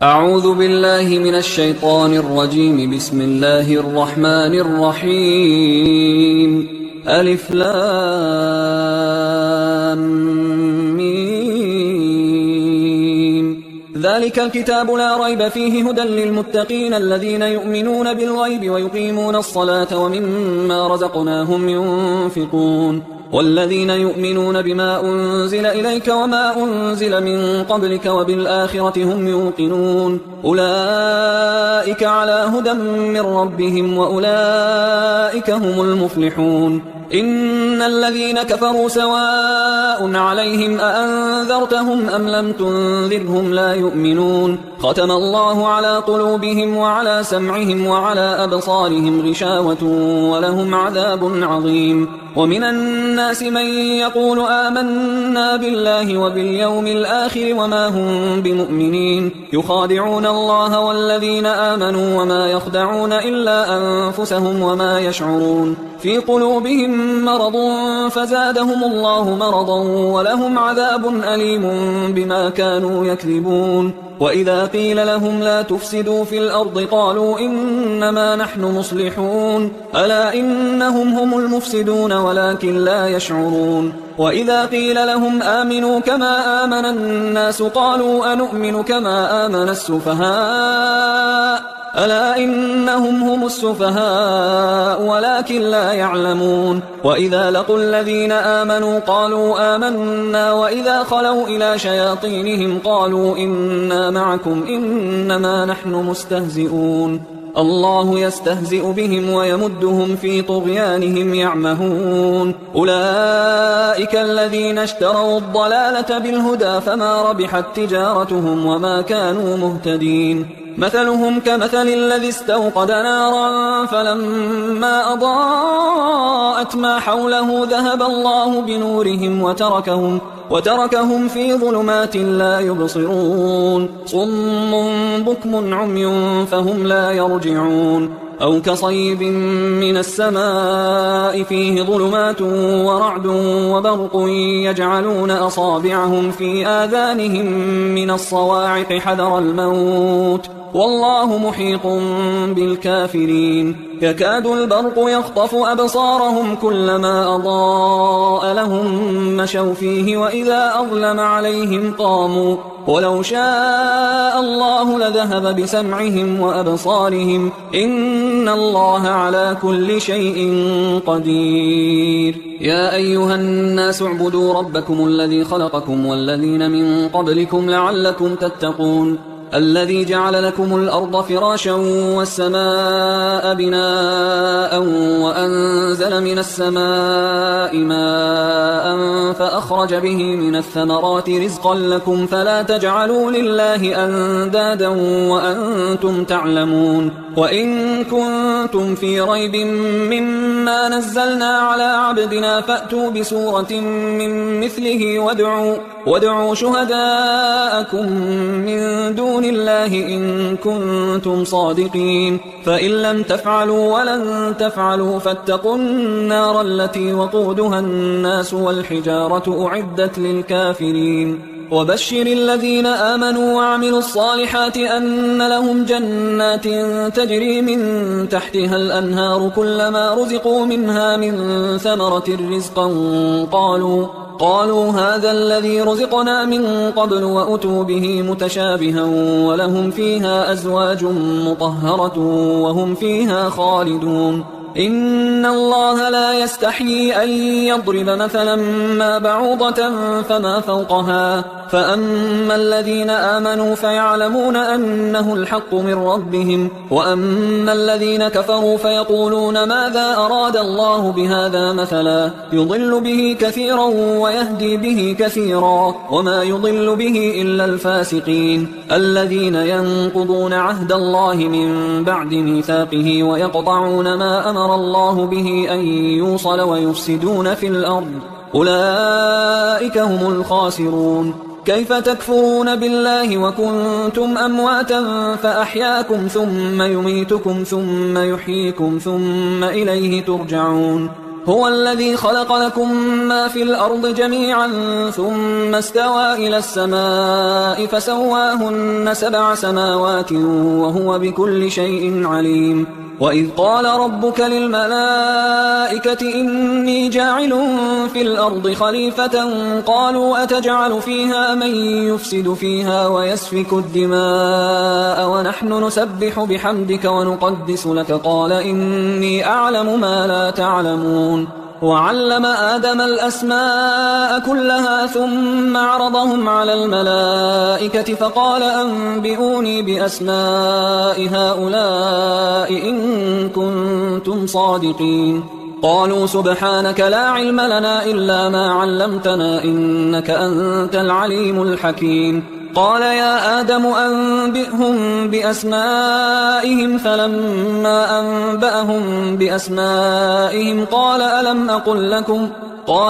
أعوذ بالله من الشيطان الرجيم. بسم الله الرحمن الرحيم. ألف لام ميم. ذلك الكتاب لا ريب فيه هدى للمتقين الذين يؤمنون بالغيب ويقيمون الصلاة ومما رزقناهم ينفقون والذين يؤمنون بما أنزل إليك وما أنزل من قبلك وبالآخرة هم يوقنون أولئك على هدى من ربهم وأولئك هم المفلحون. إن الذين كفروا سواء عليهم أأنذرتهم أم لم تنذرهم لا يؤمنون. ختم الله على قلوبهم وعلى سمعهم وعلى أبصارهم غشاوة ولهم عذاب عظيم. ومن الناس من يقول آمنا بالله وباليوم الآخر وما هم بمؤمنين يخادعون الله والذين آمنوا وما يخدعون إلا أنفسهم وما يشعرون. في قلوبهم مرض فزادهم الله مرضا ولهم عذاب أليم بما كانوا يكذبون. وإذا قيل لهم لا تفسدوا في الأرض قالوا إنما نحن مصلحون ألا إنهم هم المفسدون ولكن لا يشعرون. وإذا قيل لهم آمنوا كما آمن الناس قالوا أنؤمن كما آمن السفهاء ألا إنهم هم السفهاء ولكن لا يعلمون. وإذا لقوا الذين آمنوا قالوا آمنا وإذا خلوا إلى شياطينهم قالوا إنا معكم إنما نحن مستهزئون. الله يستهزئ بهم ويمدهم في طغيانهم يعمهون. أولئك الذين اشتروا الضلالة بالهدى فما ربحت تجارتهم وما كانوا مهتدين. مثلهم كمثل الذي استوقد نارا فلما أضاءت ما حوله ذهب الله بنورهم وتركهم في ظلمات لا يبصرون. صم بكم عمي فهم لا يرجعون. أو كصيب من السماء فيه ظلمات ورعد وبرق يجعلون أصابعهم في آذانهم من الصواعق حذر الموت والله محيط بالكافرين. يكاد البرق يخطف أبصارهم كلما أضاء لهم مشوا فيه وإذا أظلم عليهم قاموا ولو شاء الله لذهب بسمعهم وأبصارهم إن الله على كل شيء قدير. يا أيها الناس اعبدوا ربكم الذي خلقكم والذين من قبلكم لعلكم تتقون الذي جعل لكم الأرض فراشا والسماء بناء وأنزل من السماء ماء فأخرج به من الثمرات رزقا لكم فلا تجعلوا لله أندادا وأنتم تعلمون. وإن كنتم في ريب مما نزلنا على عبدنا فأتوا بسورة من مثله وادعوا شهداءكم من دون الله إن كنتم صادقين. فإن لم تفعلوا ولن تفعلوا فاتقوا النار التي وقودها الناس والحجارة أعدت للكافرين. وبشر الذين آمنوا وعملوا الصالحات أن لهم جنات تجري من تحتها الأنهار كلما رزقوا منها من ثمرة رزقا قالوا هذا الذي رزقنا من قبل وأتوا به متشابها ولهم فيها أزواج مطهرة وهم فيها خالدون. إن الله لا يستحيي أن يضرب مثلا ما بعوضة فما فوقها فأما الذين آمنوا فيعلمون أنه الحق من ربهم وأما الذين كفروا فيقولون ماذا أراد الله بهذا مثلا يضل به كثيرا ويهدي به كثيرا وما يضل به إلا الفاسقين الذين ينقضون عهد الله من بعد ميثاقه ويقطعون ما أمر الله به أن يوصل ويفسدون في الأرض أولئك هم الخاسرون. كيف تكفرون بالله وكنتم أمواتا فأحياكم ثم يميتكم ثم يحييكم ثم إليه ترجعون. هو الذي خلق لكم ما في الأرض جميعا ثم استوى إلى السماء فسواهن 7 سماوات وهو بكل شيء عليم. وإذ قال ربك للملائكة إني جاعل في الأرض خليفة قالوا أتجعل فيها من يفسد فيها ويسفك الدماء ونحن نسبح بحمدك ونقدس لك قال إني أعلم ما لا تعلمون. وعلم آدم الأسماء كلها ثم عرضهم على الملائكة فقال أنبئوني بأسماء هؤلاء إن كنتم صادقين. قالوا سبحانك لا علم لنا إلا ما علمتنا إنك أنت العليم الحكيم. قال يا آدم أنبئهم بأسمائهم فلما أنبأهم بأسمائهم قال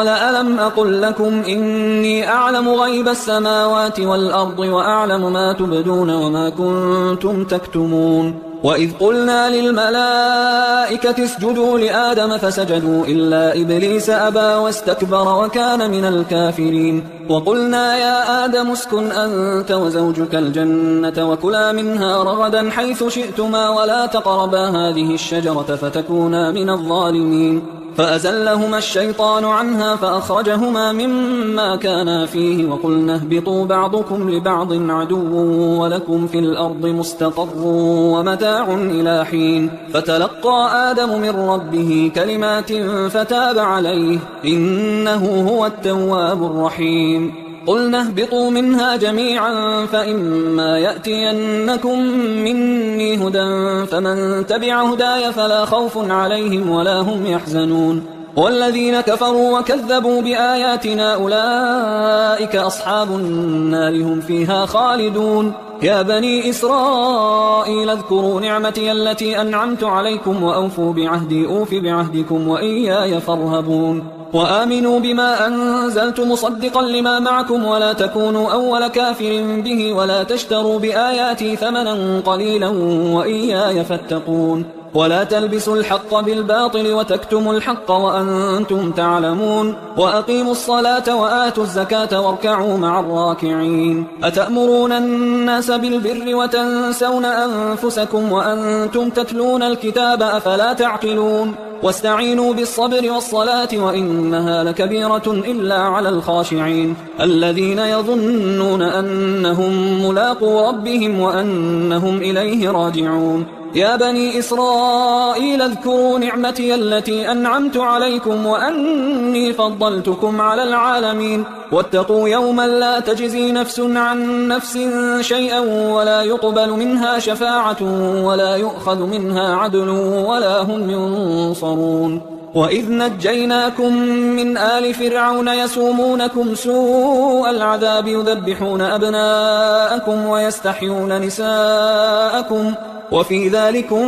ألم أقل لكم إني أعلم غيب السماوات والأرض وأعلم ما تبدون وما كنتم تكتمون. وإذ قلنا للملائكة اسجدوا لآدم فسجدوا إلا إبليس أبى واستكبر وكان من الكافرين. وقلنا يا آدم اسكن أنت وزوجك الجنة وكلا منها رغدا حيث شئتما ولا تقربا هذه الشجرة فتكونا من الظالمين. فأزلهما الشيطان عنها فأخرجهما مما كانا فيه وقلنا اهبطوا بعضكم لبعض عدو ولكم في الأرض مستقر ومتاع إلى حين. فتلقى آدم من ربه كلمات فتاب عليه إنه هو التواب الرحيم. قلنا اهبطوا منها جميعا فإما يأتينكم مني هدى فمن تبع هداي فلا خوف عليهم ولا هم يحزنون. والذين كفروا وكذبوا بآياتنا أولئك أصحاب النار هم فيها خالدون. يا بني إسرائيل اذكروا نعمتي التي أنعمت عليكم وأوفوا بعهدي أوف بعهدكم وإياي فارهبون. وآمنوا بما أنزلت مصدقا لما معكم ولا تكونوا أول كافر به ولا تشتروا بآياتي ثمنا قليلا وإياي فاتقون. ولا تلبسوا الحق بالباطل وتكتموا الحق وأنتم تعلمون. وأقيموا الصلاة وآتوا الزكاة واركعوا مع الراكعين. أتأمرون الناس بالبر وتنسون أنفسكم وأنتم تتلون الكتاب أفلا تعقلون. واستعينوا بالصبر والصلاة وإنها لكبيرة إلا على الخاشعين الذين يظنون أنهم ملاقو ربهم وأنهم إليه راجعون. يا بني إسرائيل اذكروا نعمتي التي أنعمت عليكم وأني فضلتكم على العالمين. واتقوا يوما لا تجزي نفس عن نفس شيئا ولا يقبل منها شفاعة ولا يؤخذ منها عدل ولا هم ينصرون. وإذ نجيناكم من آل فرعون يسومونكم سوء العذاب يذبحون أبناءكم ويستحيون نساءكم وفي ذلكم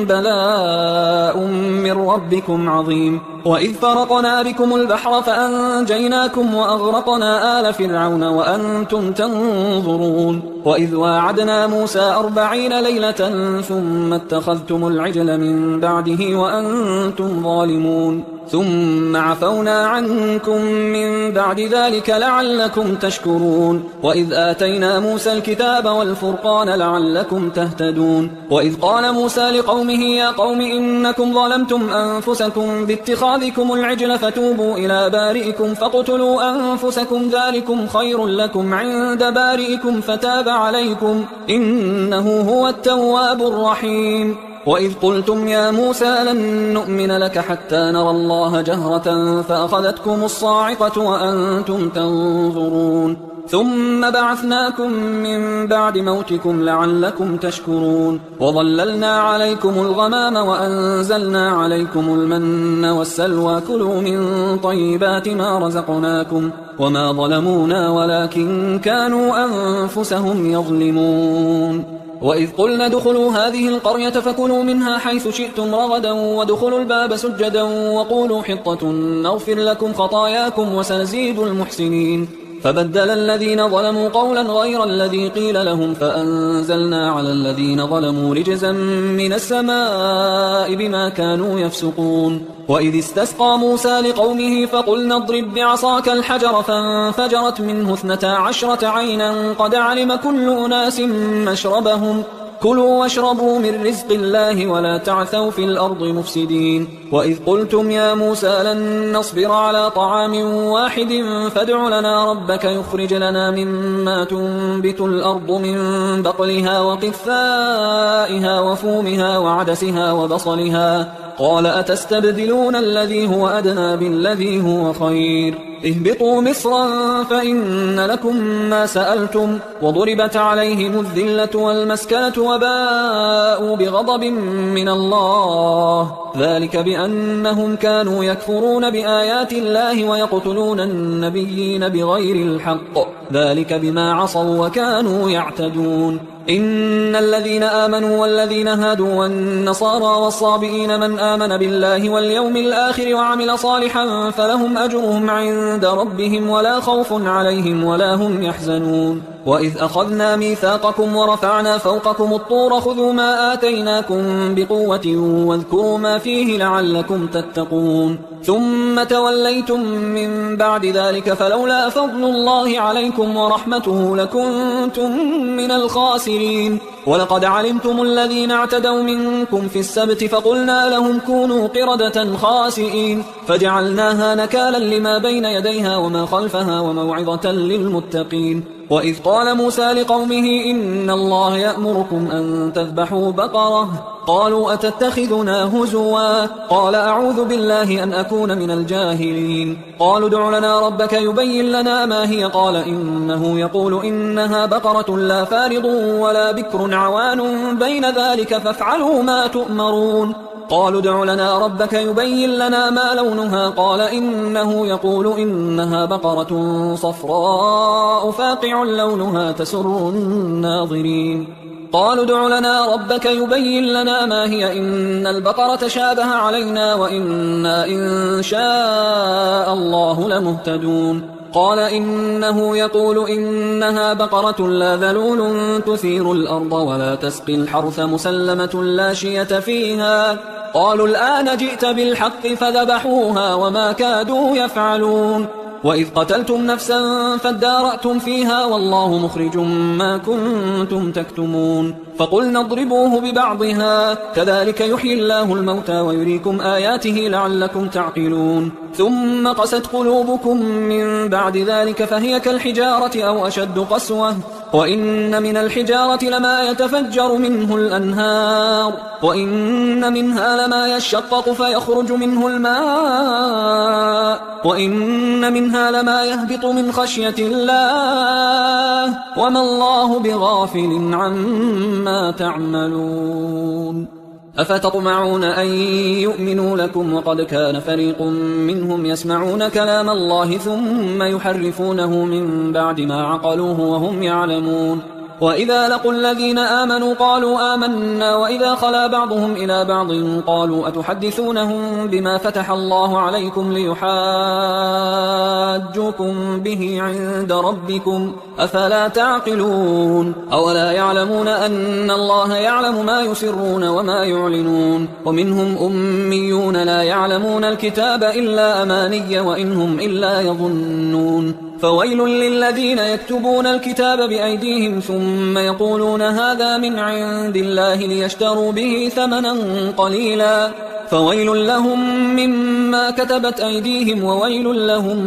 بلاء من ربكم عظيم. وإذ فرقنا بكم البحر فأنجيناكم وأغرقنا آل فرعون وأنتم تنظرون. وإذ واعدنا موسى 40 ليلة ثم اتخذتم العجل من بعده وأنتم ظالمون. ثم عفونا عنكم من بعد ذلك لعلكم تشكرون. وإذ آتينا موسى الكتاب والفرقان لعلكم تهتدون. وإذ قال موسى لقومه يا قوم إنكم ظلمتم أنفسكم باتخاذكم العجل فتوبوا إلى بارئكم فاقتلوا أنفسكم ذلكم خير لكم عند بارئكم فتاب عليكم إنه هو التواب الرحيم. وإذ قلتم يا موسى لن نؤمن لك حتى نرى الله جهرة فأخذتكم الصاعقة وأنتم تنظرون. ثم بعثناكم من بعد موتكم لعلكم تشكرون. وظللنا عليكم الغمام وأنزلنا عليكم المن والسلوى كلوا من طيبات ما رزقناكم وما ظلمونا ولكن كانوا أنفسهم يظلمون. وإذ قلنا ادخلوا هذه القرية فكلوا منها حيث شئتم رغدا وادخلوا الباب سجدا وقولوا حطة نغفر لكم خطاياكم وسنزيد المحسنين. فبدل الذين ظلموا قولا غير الذي قيل لهم فأنزلنا على الذين ظلموا رجزا من السماء بما كانوا يفسقون وإذ استسقى موسى لقومه فقلنا اضرب بعصاك الحجر فانفجرت منه 12 عينا قد علم كل أناس مشربهم كلوا واشربوا من رزق الله ولا تعثوا في الأرض مفسدين وإذ قلتم يا موسى لن نصبر على طعام واحد فادع لنا ربك يخرج لنا مما تنبت الأرض من بقلها وقثائها وفومها وعدسها وبصلها قال أتستبدلون الذي هو أدنى بالذي هو خير اهبطوا مصرا فإن لكم ما سألتم وضربت عليهم الذلة والمسكنة وباءوا بغضب من الله ذلك بأنهم كانوا يكفرون بآيات الله ويقتلون النبيين بغير الحق ذلك بما عصوا وكانوا يعتدون إن الذين آمنوا والذين هادوا والنصارى والصابئين من آمن بالله واليوم الآخر وعمل صالحا فلهم أجرهم عند ربهم ولا خوف عليهم ولا هم يحزنون وإذ أخذنا ميثاقكم ورفعنا فوقكم الطور خذوا ما آتيناكم بقوة واذكروا ما فيه لعلكم تتقون ثم توليتم من بعد ذلك فلولا فضل الله عليكم ورحمته لكنتم من الخاسرين ولقد علمتم الذين اعتدوا منكم في السبت فقلنا لهم كونوا قردة خاسئين فجعلناها نكالا لما بين يديها وما خلفها وموعظة للمتقين وإذ قال موسى لقومه إن الله يأمركم أن تذبحوا بقرة قالوا أتتخذنا هزوا قال أعوذ بالله أن أكون من الجاهلين قالوا ادع لنا ربك يبين لنا ما هي قال إنه يقول إنها بقرة لا فارض ولا بكر عوان بين ذلك فافعلوا ما تؤمرون قالوا ادع لنا ربك يبين لنا ما لونها قال إنه يقول إنها بقرة صفراء فاقع لونها تسر الناظرين قالوا ادع لنا ربك يبين لنا ما هي إن البقرة شابه علينا وإنا إن شاء الله لمهتدون قال إنه يقول إنها بقرة لا ذلول تثير الأرض ولا تسقي الحرث مسلمة لا شية فيها قالوا الآن جئت بالحق فذبحوها وما كادوا يفعلون وإذ قتلتم نفسا فادارأتم فيها والله مخرج ما كنتم تكتمون فقلنا اضربوه ببعضها كذلك يحيي الله الموتى ويريكم آياته لعلكم تعقلون ثم قست قلوبكم من بعد ذلك فهي كالحجارة أو أشد قسوة وإن من الحجارة لما يتفجر منه الأنهار وإن منها لما يشقق فيخرج منه الماء وإن منها لما يهبط من خشية الله وما الله بغافل عما تعملون أفتطمعون أن يؤمنوا لكم وقد كان فريق منهم يسمعون كلام الله ثم يحرفونه من بعد ما عقلوه وهم يعلمون وإذا لقوا الذين آمنوا قالوا آمنا وإذا خلا بعضهم إلى بعض قالوا أتحدثونهم بما فتح الله عليكم ليحاجوكم به عند ربكم أفلا تعقلون أولا يعلمون أن الله يعلم ما يسرون وما يعلنون ومنهم أميون لا يعلمون الكتاب إلا أماني وإنهم إلا يظنون فويل للذين يكتبون الكتاب بأيديهم ثم يقولون هذا من عند الله ليشتروا به ثمنا قليلا فويل لهم مما كتبت أيديهم وويل لهم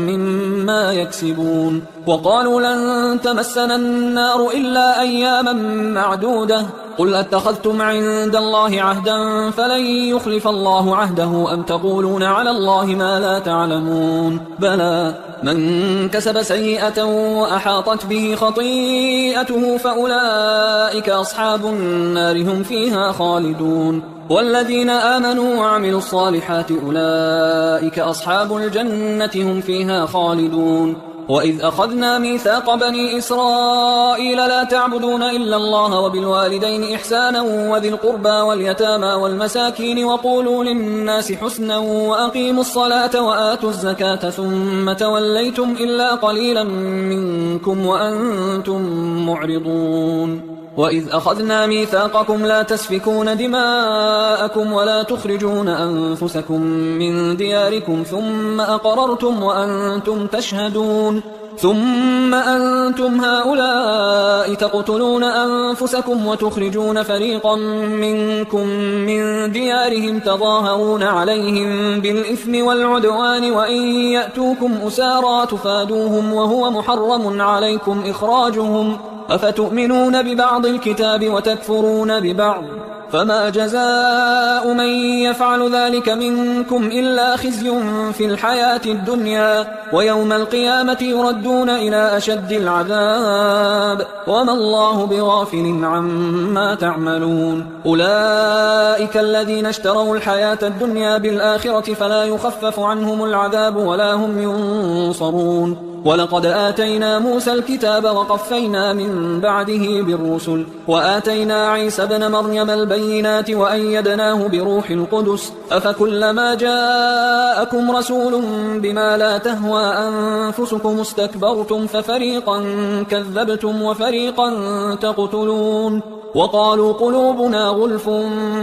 مما يكسبون وقالوا لن تمسنا النار إلا أياما معدودة قل أتخذتم عند الله عهدا فلن يخلف الله عهده أم تقولون على الله ما لا تعلمون بلى من كسب سيئة وأحاطت به خطيئته فأولئك أصحاب النار هم فيها خالدون والذين آمنوا وعملوا الصالحات أولئك أصحاب الجنة هم فيها خالدون وإذ أخذنا ميثاق بني إسرائيل لا تعبدون إلا الله وبالوالدين إحسانا وذي القربى واليتامى والمساكين وقولوا للناس حسنا وأقيموا الصلاة وآتوا الزكاة ثم توليتم إلا قليلا منكم وأنتم معرضون وإذ أخذنا ميثاقكم لا تسفكون دماءكم ولا تخرجون أنفسكم من دياركم ثم أقررتم وأنتم تشهدون ثم أنتم هؤلاء تقتلون أنفسكم وتخرجون فريقا منكم من ديارهم تظاهرون عليهم بالإثم والعدوان وإن يأتوكم أسارى تفادوهم وهو محرم عليكم إخراجهم أفتؤمنون ببعض الكتاب وتكفرون ببعض فما جزاء من يفعل ذلك منكم إلا خزي في الحياة الدنيا ويوم القيامة يردون إلى أشد العذاب وما الله بغافل عما تعملون أولئك الذين اشتروا الحياة الدنيا بالآخرة فلا يخفف عنهم العذاب ولا هم ينصرون ولقد آتينا موسى الكتاب وقفينا من بعده بالرسل وآتينا عيسى ابن مريم البينات وأيدناه بروح القدس أفكلما جاءكم رسول بما لا تهوى أنفسكم استكبرتم ففريقا كذبتم وفريقا تقتلون وقالوا قلوبنا غلف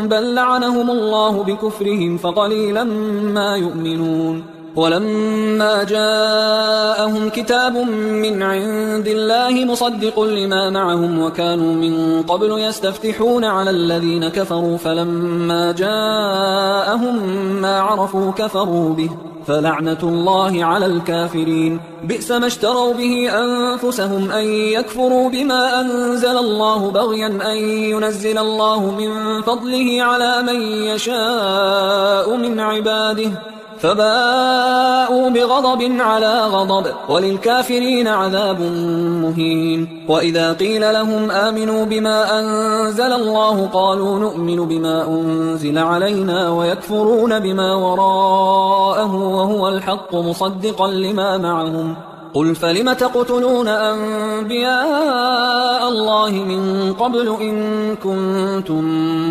بل لعنهم الله بكفرهم فقليلا ما يؤمنون ولما جاءهم كتاب من عند الله مصدق لما معهم وكانوا من قبل يستفتحون على الذين كفروا فلما جاءهم ما عرفوا كفروا به فلعنة الله على الكافرين بئس ما اشتروا به أنفسهم أن يكفروا بما أنزل الله بغيا أن ينزل الله من فضله على من يشاء من عباده فباءوا بغضب على غضب وللكافرين عذاب مهين وإذا قيل لهم آمنوا بما أنزل الله قالوا نؤمن بما أنزل علينا ويكفرون بما وراءه وهو الحق مصدقا لما معهم قل فلم تقتلون أنبياء الله من قبل إن كنتم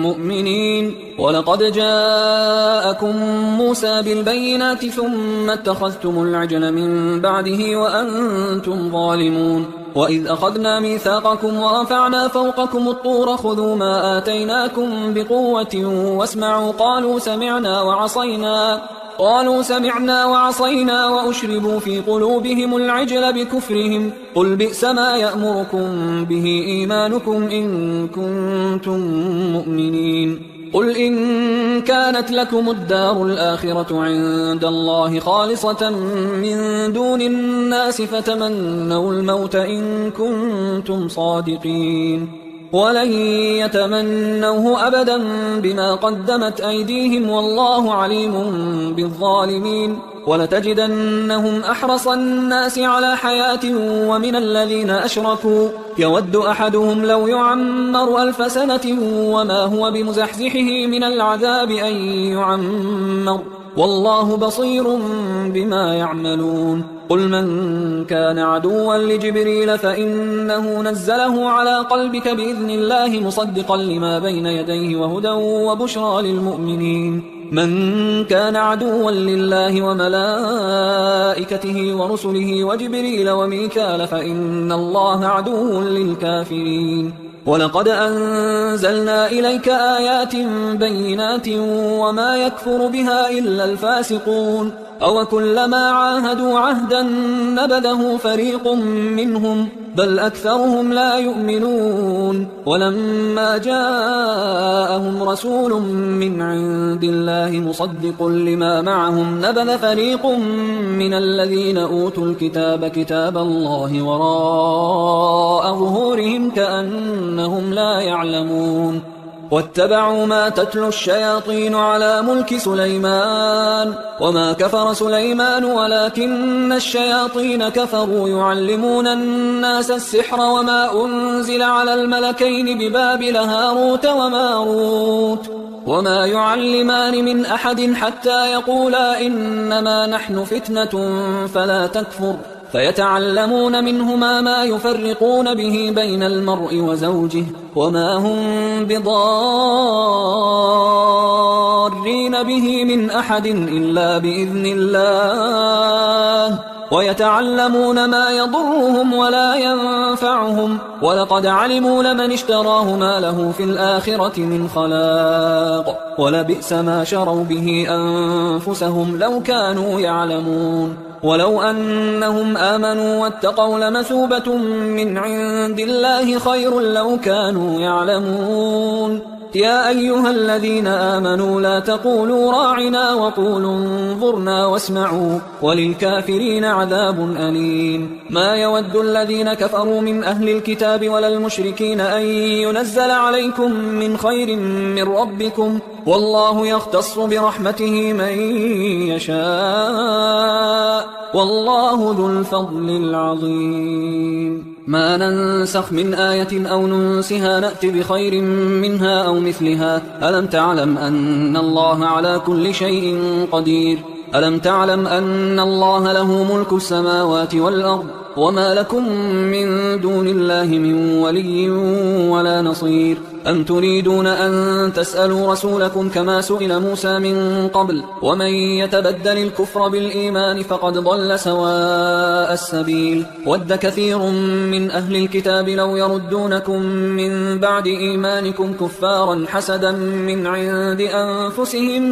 مؤمنين ولقد جاءكم موسى بالبينات ثم اتخذتم العجل من بعده وأنتم ظالمون وإذ أخذنا ميثاقكم ورفعنا فوقكم الطور خذوا ما آتيناكم بقوة واسمعوا قالوا سمعنا وعصينا وأشربوا في قلوبهم العجل بكفرهم قل بئس ما يأمركم به إيمانكم إن كنتم مؤمنين قل إن كانت لكم الدار الآخرة عند الله خالصة من دون الناس فتمنوا الموت إن كنتم صادقين ولن يتمنوه أبدا بما قدمت أيديهم والله عليم بالظالمين ولتجدنهم أحرص الناس على حياة ومن الذين أشركوا يود أحدهم لو يعمر 1000 سنة وما هو بمزحزحه من العذاب أن يعمر والله بصير بما يعملون قل من كان عدوا لجبريل فإنه نزله على قلبك بإذن الله مصدقا لما بين يديه وهدى وبشرى للمؤمنين من كان عدوا لله وملائكته ورسله وجبريل وميكال فإن الله عدو للكافرين ولقد أنزلنا إليك آيات بينات وما يكفر بها إلا الفاسقون أو كلما عاهدوا عهدا نبذه فريق منهم بل أكثرهم لا يؤمنون ولما جاءهم رسول من عند الله مصدق لما معهم نبذ فريق من الذين أوتوا الكتاب كتاب الله وراء ظهورهم كأنهم لا يعلمون واتبعوا ما تتلو الشياطين على ملك سليمان وما كفر سليمان ولكن الشياطين كفروا يعلمون الناس السحر وما أنزل على الملكين ببابل هاروت وماروت وما يعلمان من أحد حتى يقولا إنما نحن فتنة فلا تكفر فيتعلمون منهما ما يفرقون به بين المرء وزوجه وما هم بضارين به من أحد إلا بإذن الله ويتعلمون ما يضرهم ولا ينفعهم ولقد علموا لمن اشتراه ما له في الآخرة من خلاق ولبئس ما شروا به أنفسهم لو كانوا يعلمون ولو أنهم آمنوا واتقوا لمثوبة من عند الله خير لو كانوا يعلمون يا أيها الذين آمنوا لا تقولوا راعنا وقولوا انظرنا واسمعوا وللكافرين عذاب أليم ما يود الذين كفروا من أهل الكتاب ولا المشركين أن ينزل عليكم من خير من ربكم والله يختص برحمته من يشاء والله ذو الفضل العظيم ما ننسخ من آية أو ننسها نأت بخير منها أو مثلها ألم تعلم أن الله على كل شيء قدير ألم تعلم أن الله له ملك السماوات والأرض وما لكم من دون الله من ولي ولا نصير أم تريدون أن تسألوا رسولكم كما سئل موسى من قبل ومن يتبدل الكفر بالإيمان فقد ضل سواء السبيل ود كثير من أهل الكتاب لو يردونكم من بعد إيمانكم كفارا حسدا من عند أنفسهم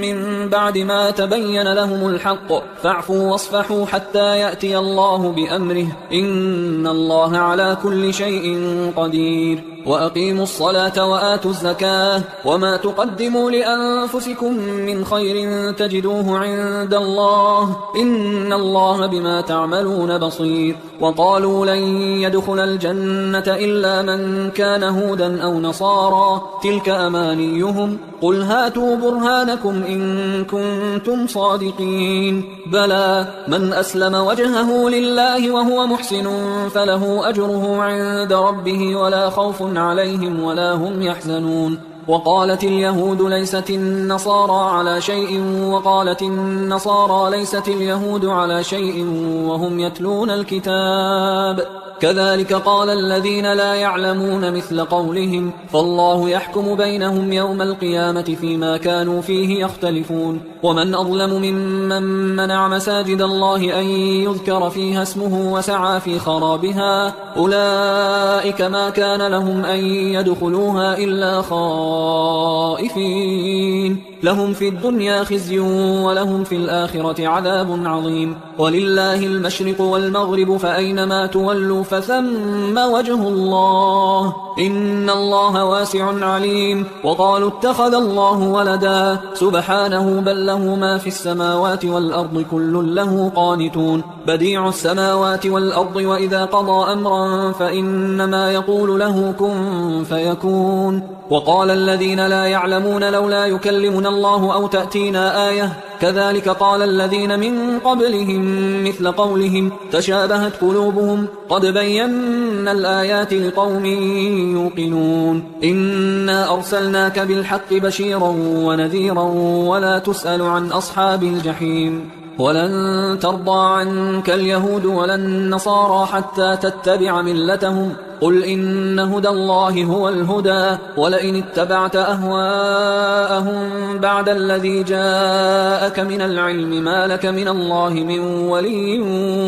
من بعد ما تبين لهم الحق فاعفوا واصفحوا حتى يأتي الله بأمره إن الله على كل شيء قدير وأقيموا الصلاة وآتوا الزكاة وما تقدموا لأنفسكم من خير تجدوه عند الله إن الله بما تعملون بصير وقالوا لن يدخل الجنة إلا من كان هودا أو نصارى تلك أمانيهم قل هاتوا برهانكم إن كنتم صادقين بلى من أسلم وجهه لله وهو محسن فله أجره عند ربه ولا خوف عليهم ولا هم يحزنون وقالت اليهود ليست النصارى على شيء وقالت النصارى ليست اليهود على شيء وهم يتلون الكتاب كذلك قال الذين لا يعلمون مثل قولهم فالله يحكم بينهم يوم القيامة فيما كانوا فيه يختلفون ومن أظلم ممن منع مساجد الله أن يذكر فيها اسمه وسعى في خرابها أولئك ما كان لهم أن يدخلوها إلا خائفين لهم في الدنيا خزي ولهم في الآخرة عذاب عظيم ولله المشرق والمغرب فأينما تولوا فثم وجه الله إن الله واسع عليم وقالوا اتخذ الله ولدا سبحانه بل له ما في السماوات والأرض كل له قانتون بديع السماوات والأرض وإذا قضى أمرا فإنما يقول له كن فيكون وقال الذين لا يعلمون لولا يكلمنا الله أو تأتينا آية كذلك قال الذين من قبلهم مثل قولهم تشابهت قلوبهم قد بينا الآيات لقوم يوقنون إنا أرسلناك بالحق بشيرا ونذيرا ولا تسأل عن أصحاب الجحيم ولن ترضى عنك اليهود ولا النصارى حتى تتبع ملتهم قل إن هدى الله هو الهدى ولئن اتبعت أهواءهم بعد الذي جاءك من العلم ما لك من الله من ولي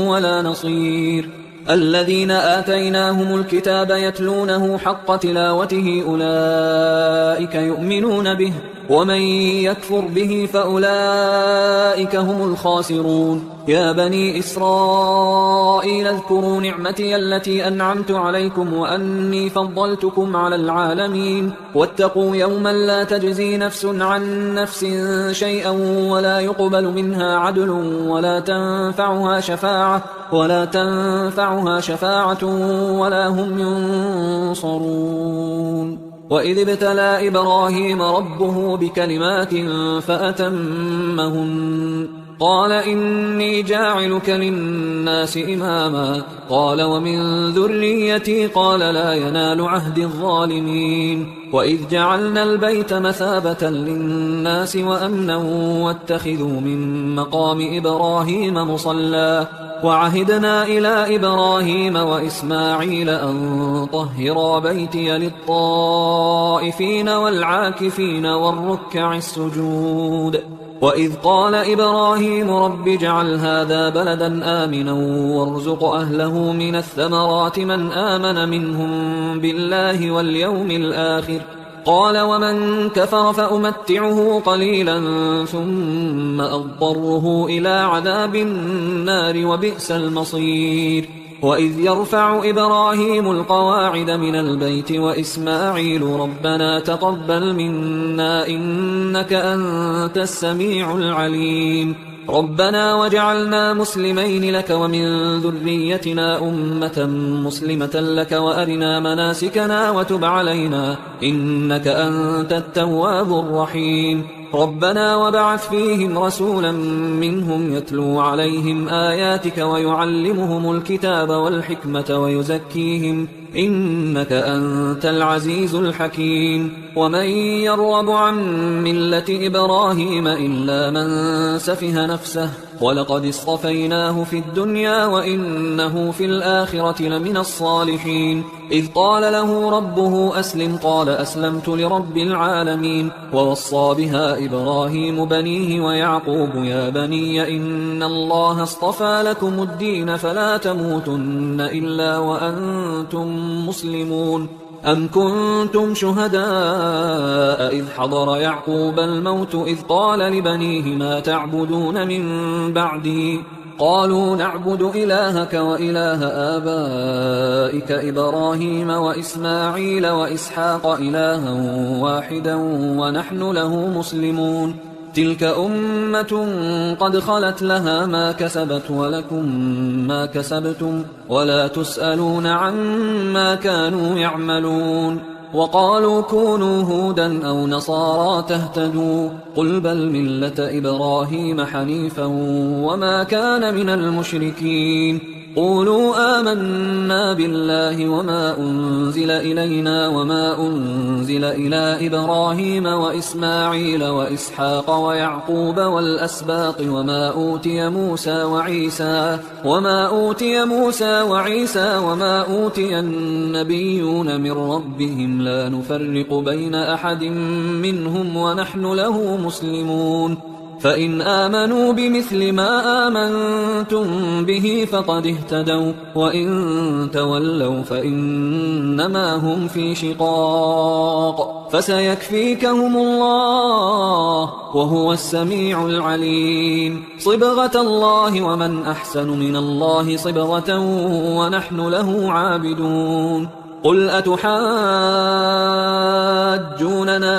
ولا نصير الذين آتيناهم الكتاب يتلونه حق تلاوته أولئك يؤمنون به ومن يكفر به فأولئك هم الخاسرون يا بني إسرائيل اذكروا نعمتي التي أنعمت عليكم وأني فضلتكم على العالمين واتقوا يوما لا تجزي نفس عن نفس شيئا ولا يقبل منها عدل ولا تنفعها شفاعة ولا هم ينصرون وإذ ابتلى إبراهيم ربه بكلمات فأتمهن قال إني جاعلك للناس إماما قال ومن ذريتي قال لا ينال عهد الظالمين وإذ جعلنا البيت مثابة للناس وأمنا واتخذوا من مقام إبراهيم مصلى وعهدنا إلى إبراهيم وإسماعيل أن طهرا بيتي للطائفين والعاكفين والركع السجود. وإذ قال إبراهيم رب اجعل هذا بلدا آمنا وارزق أهله من الثمرات من آمن منهم بالله واليوم الآخر قال ومن كفر فأمتعه قليلا ثم أضطره إلى عذاب النار وبئس المصير. وإذ يرفع إبراهيم القواعد من البيت وإسماعيل ربنا تقبل منا إنك أنت السميع العليم ربنا واجعلنا مسلمين لك ومن ذريتنا أمة مسلمة لك وأرنا مناسكنا وتب علينا إنك أنت التواب الرحيم ربنا وابعث فيهم رسولا منهم يتلو عليهم آياتك ويعلمهم الكتاب والحكمة ويزكيهم إنك أنت العزيز الحكيم ومن يرغب عن ملة إبراهيم إلا من سفه نفسه ولقد اصطفيناه في الدنيا وإنه في الآخرة لمن الصالحين إذ قال له ربه أسلم قال أسلمت لرب العالمين ووصى بها إبراهيم بنيه ويعقوب يا بني إن الله اصطفى لكم الدين فلا تموتن إلا وأنتم مسلمون أم كنتم شهداء إذ حضر يعقوب الموت إذ قال لبنيه ما تعبدون من بعدي قالوا نعبد إلهك وإله آبائك إبراهيم وإسماعيل وإسحاق إلها واحدا ونحن له مسلمون تلك أمة قد خلت لها ما كسبت ولكم ما كسبتم ولا تسألون عما كانوا يعملون وقالوا كونوا هودا أو نصارى تهتدوا قل بل ملة إبراهيم حنيفا وما كان من المشركين قولوا آمنا بالله وما أنزل إلينا وما أنزل إلى إبراهيم وإسماعيل وإسحاق ويعقوب والأسباط وما أوتي موسى وعيسى وما أوتي النبيون من ربهم لا نفرق بين أحد منهم ونحن له مسلمون فإن آمنوا بمثل ما آمنتم به فقد اهتدوا وإن تولوا فإنما هم في شقاق فسيكفيكهم الله وهو السميع العليم صبغة الله ومن أحسن من الله صبغة ونحن له عابدون قل أتحاجوننا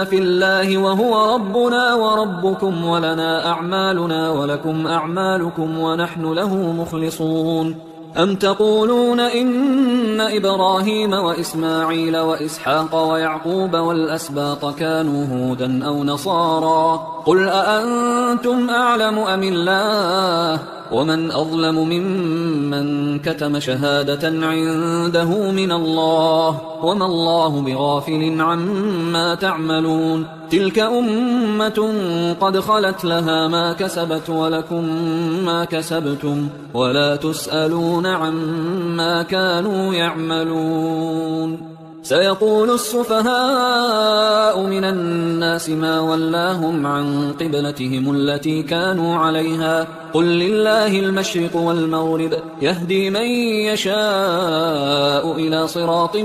في الله وهو ربنا وربكم ولنا أعمالنا ولكم أعمالكم ونحن له مخلصون أم تقولون إن إبراهيم وإسماعيل وإسحاق ويعقوب والأسباط كانوا هودا أو نصارى قل أأنتم أعلم أم الله ومن أظلم ممن كتم شهادة عنده من الله وما الله بغافل عما تعملون تلك أمة قد خلت لها ما كسبت ولكم ما كسبتم ولا تسألون عما كانوا يعملون سيقول السفهاء من الناس ما ولاهم عن قبلتهم التي كانوا عليها قل لله المشرق والمغرب يهدي من يشاء إلى صراط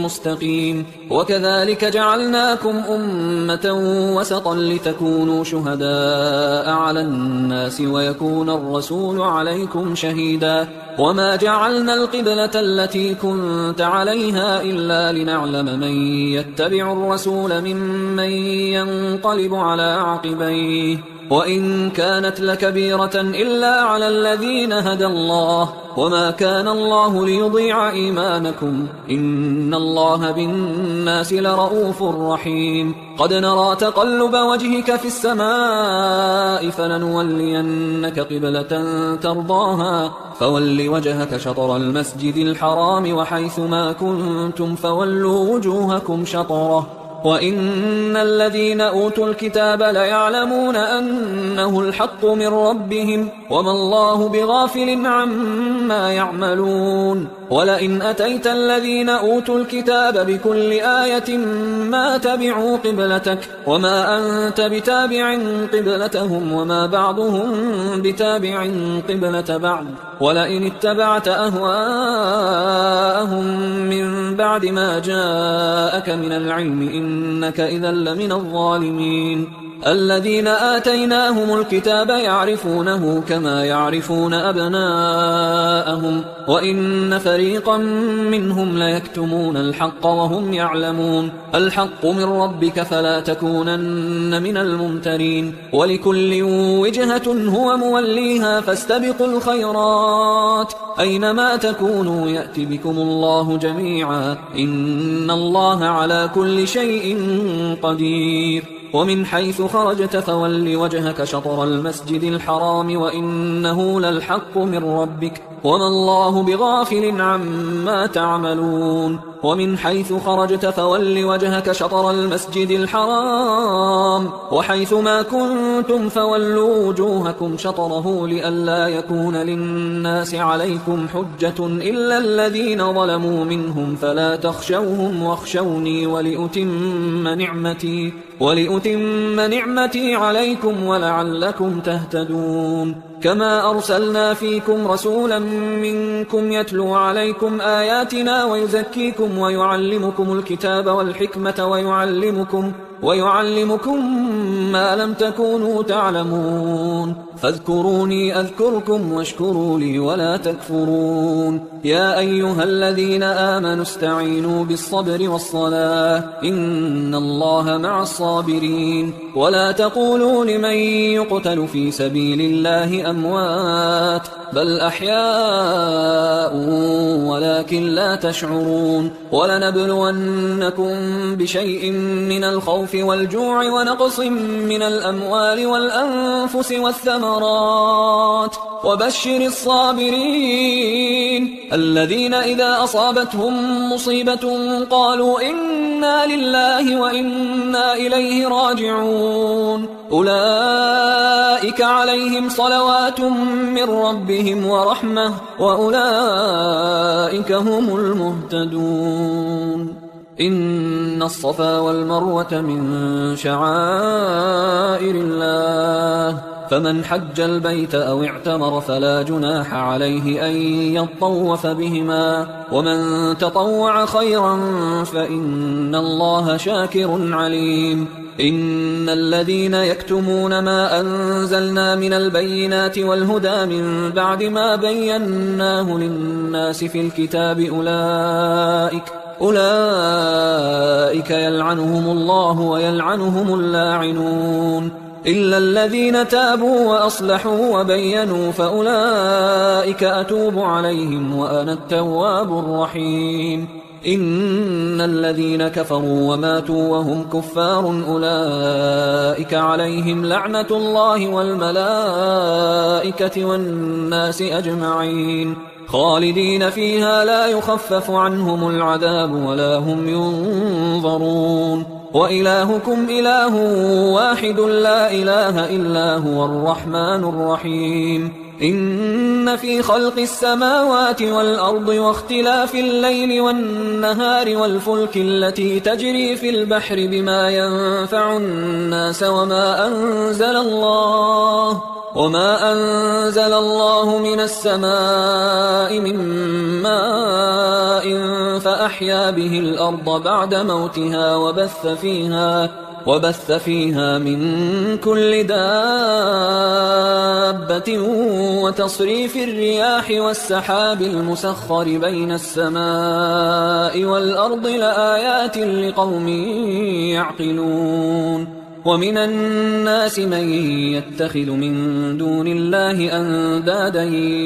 مستقيم وكذلك جعلناكم أمة وسطا لتكونوا شهداء على الناس ويكون الرسول عليكم شهيدا وما جعلنا القبلة التي كنت عليها إلا لنعلم من يتبع الرسول ممن ينقلب على عقبيه وإن كانت لكبيرة إلا على الذين هدى الله وما كان الله ليضيع إيمانكم إن الله بالناس لرؤوف رحيم قد نرى تقلب وجهك في السماء فلنولينك قبلة ترضاها فول وجهك شطر المسجد الحرام وحيث ما كنتم فولوا وجوهكم شطره وإن الذين أوتوا الكتاب ليعلمون أنه الحق من ربهم وما الله بغافل عما يعملون ولئن أتيت الذين أوتوا الكتاب بكل آية ما تبعوا قبلتك وما أنت بتابع قبلتهم وما بعضهم بتابع قبلة بعض ولئن اتبعت أهواءهم من بعد ما جاءك من العلم إنك إذا لمن الظالمين الذين آتيناهم الكتاب يعرفونه كما يعرفون أبناءهم وإن فريقا منهم ليكتمون الحق وهم يعلمون الحق من ربك فلا تكونن من الممترين ولكل وجهة هو موليها فاستبقوا الخيرات أينما تكونوا يأتي بكم الله جميعا إن الله على كل شيء قدير ومن حيث خرجت فول وجهك شطر المسجد الحرام وإنه للحق من ربك وما الله بغافل عما تعملون ومن حيث خرجت فول وجهك شطر المسجد الحرام وحيث ما كنتم فولوا وجوهكم شطره لئلا يكون للناس عليكم حجة إلا الذين ظلموا منهم فلا تخشوهم واخشوني ولأتم نعمتي عليكم ولعلكم تهتدون كما أرسلنا فيكم رسولا منكم يتلو عليكم آياتنا ويزكيكم ويعلمكم الكتاب والحكمة ويعلمكم ما لم تكونوا تعلمون فاذكروني أذكركم واشكروا لي ولا تكفرون يا أيها الذين آمنوا استعينوا بالصبر والصلاة إن الله مع الصابرين ولا تقولوا لمن يقتل في سبيل الله أموات بل أحياء ولكن لا تشعرون ولنبلونكم بشيء من الخوف والجوع ونقص من الأموال والأنفس والثمرات وبشر الصابرين الذين إذا أصابتهم مصيبة قالوا إنا لله وإنا إليه راجعون أولئك عليهم صلوات من ربهم ورحمة وأولئك هم المهتدون إن الصفا والمروة من شعائر الله فمن حج البيت أو اعتمر فلا جناح عليه أن يطوف بهما ومن تطوع خيرا فإن الله شاكر عليم إن الذين يكتمون ما أنزلنا من البينات والهدى من بعد ما بيناه للناس في الكتاب أولئك يلعنهم الله ويلعنهم اللاعنون إلا الذين تابوا وأصلحوا وبينوا فأولئك أتوب عليهم وأنا التواب الرحيم إن الذين كفروا وماتوا وهم كفار أولئك عليهم لعنة الله والملائكة والناس أجمعين خالدين فيها لا يخفف عنهم العذاب ولا هم ينظرون وإلهكم إله واحد لا إله إلا هو الرحمن الرحيم إن في خلق السماوات والأرض واختلاف الليل والنهار والفلك التي تجري في البحر بما ينفع الناس وما أنزل الله من السماء من ماء فأحيا به الأرض بعد موتها وبث فيها من كل دابة وتصريف الرياح والسحاب المسخر بين السماء والأرض لآيات لقوم يعقلون ومن الناس من يتخذ من دون الله أندادا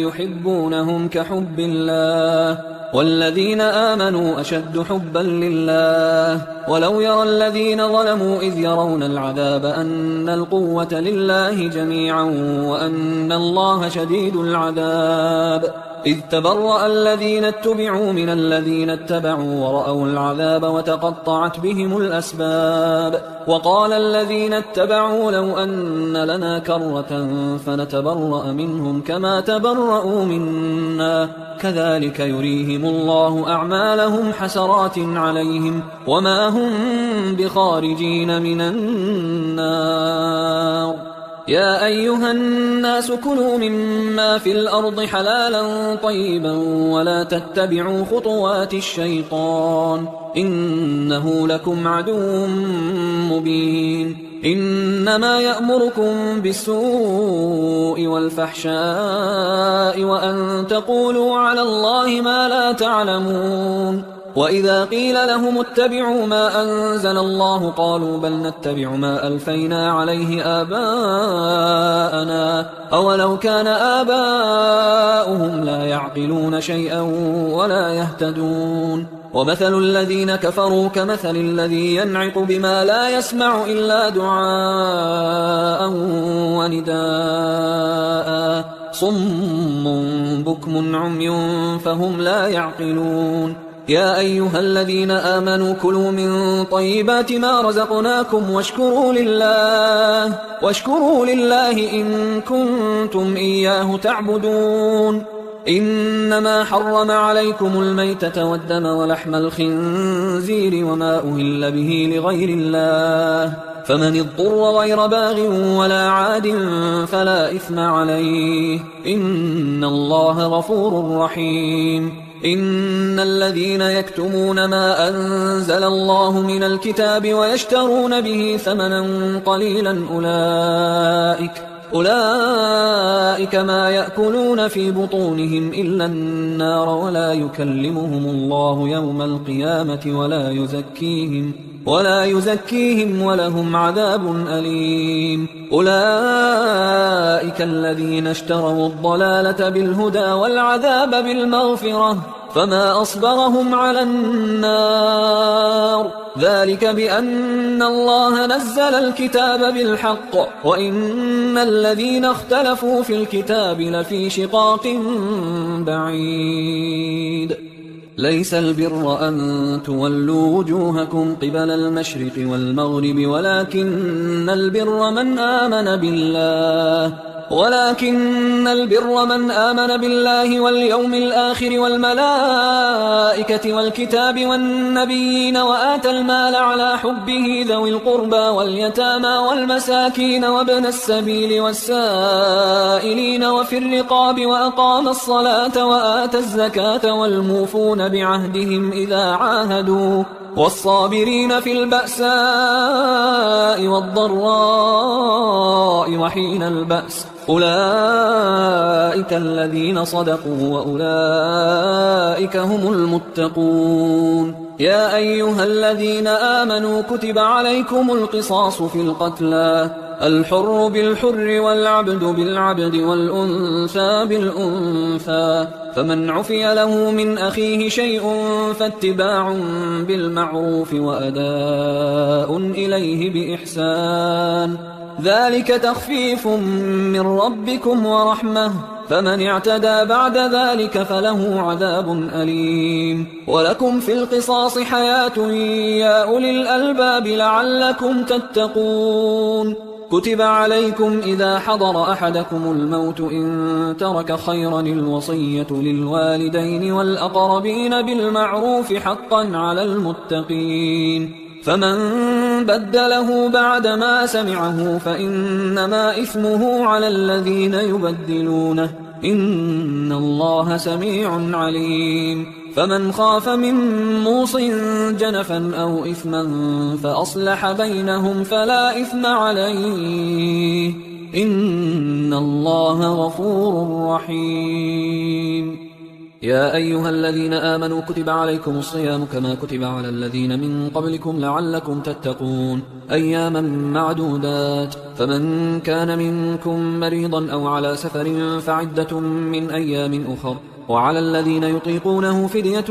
يحبونهم كحب الله والذين آمنوا أشد حبا لله. ولو يرى الذين ظلموا إذ يرون العذاب أن القوة لله جميعا وأن الله شديد العذاب. إذ تبرأ الذين اتبعوا من الذين اتبعوا ورأوا العذاب وتقطعت بهم الأسباب. وقال الذين اتبعوا لو أن لنا كرة فنتبرأ منهم كما تبرأوا منا كذلك يريهم الله أعمالهم حسرات عليهم وما هم بخارجين من النار. يا أيها الناس كلوا مما في الأرض حلالا طيبا ولا تتبعوا خطوات الشيطان إنه لكم عدو مبين. إنما يأمركم بالسوء والفحشاء وأن تقولوا على الله ما لا تعلمون. وإذا قيل لهم اتبعوا ما أنزل الله قالوا بل نتبع ما ألفينا عليه آباءنا أولو كان آباؤهم لا يعقلون شيئا ولا يهتدون. ومثل الذين كفروا كمثل الذي ينعق بما لا يسمع إلا دعاء ونداء صم بكم عمي فهم لا يعقلون. يا أيها الذين آمنوا كلوا من طيبات ما رزقناكم واشكروا لله إن كنتم إياه تعبدون. إنما حرم عليكم الميتة والدم ولحم الخنزير وما أهل به لغير الله فمن اضطر غير باغ ولا عاد فلا إثم عليه إن الله غفور رحيم. إن الذين يكتمون ما أنزل الله من الكتاب ويشترون به ثمنا قليلا أولئك ما يأكلون في بطونهم إلا النار ولا يكلمهم الله يوم القيامة ولا يزكيهم ولهم عذاب أليم. أولئك الذين اشتروا الضلالة بالهدى والعذاب بالمغفرة فما أصبرهم على النار ذلك بأن الله نزل الكتاب بالحق وإن الذين اختلفوا في الكتاب لفي شقاق بعيد. ليس البر أن تولوا وجوهكم قبل المشرق والمغرب ولكن البر من آمن بالله واليوم الآخر والملائكة والكتاب والنبيين وآتى المال على حبه ذوي القربى واليتامى والمساكين وابن السبيل والسائلين وفي الرقاب وأقام الصلاة وآتى الزكاة والموفون بعهدهم إذا عاهدوا والصابرين في البأساء والضراء وحين البأس أولئك الذين صدقوا وأولئك هم المتقون. يا أيها الذين آمنوا كتب عليكم القصاص في القتلى الحر بالحر والعبد بالعبد والأنثى بالأنثى فمن عفي له من أخيه شيء فاتباع بالمعروف وأداء إليه بإحسان ذلك تخفيف من ربكم ورحمة فمن اعتدى بعد ذلك فله عذاب أليم. ولكم في القصاص حياة يا أولي الألباب لعلكم تتقون. كتب عليكم إذا حضر أحدكم الموت إن ترك خيرا الوصية للوالدين والأقربين بالمعروف حقا على المتقين فمن بدله بعدما سمعه فإنما إثمه على الذين يبدلونه إن الله سميع عليم. فمن خاف من موص جنفا أو إثما فأصلح بينهم فلا إثم عليه إن الله غفور رحيم. يا أيها الذين آمنوا كتب عليكم الصيام كما كتب على الذين من قبلكم لعلكم تتقون أياما معدودات فمن كان منكم مريضا أو على سفر فعدة من أيام أخر وعلى الذين يطيقونه فدية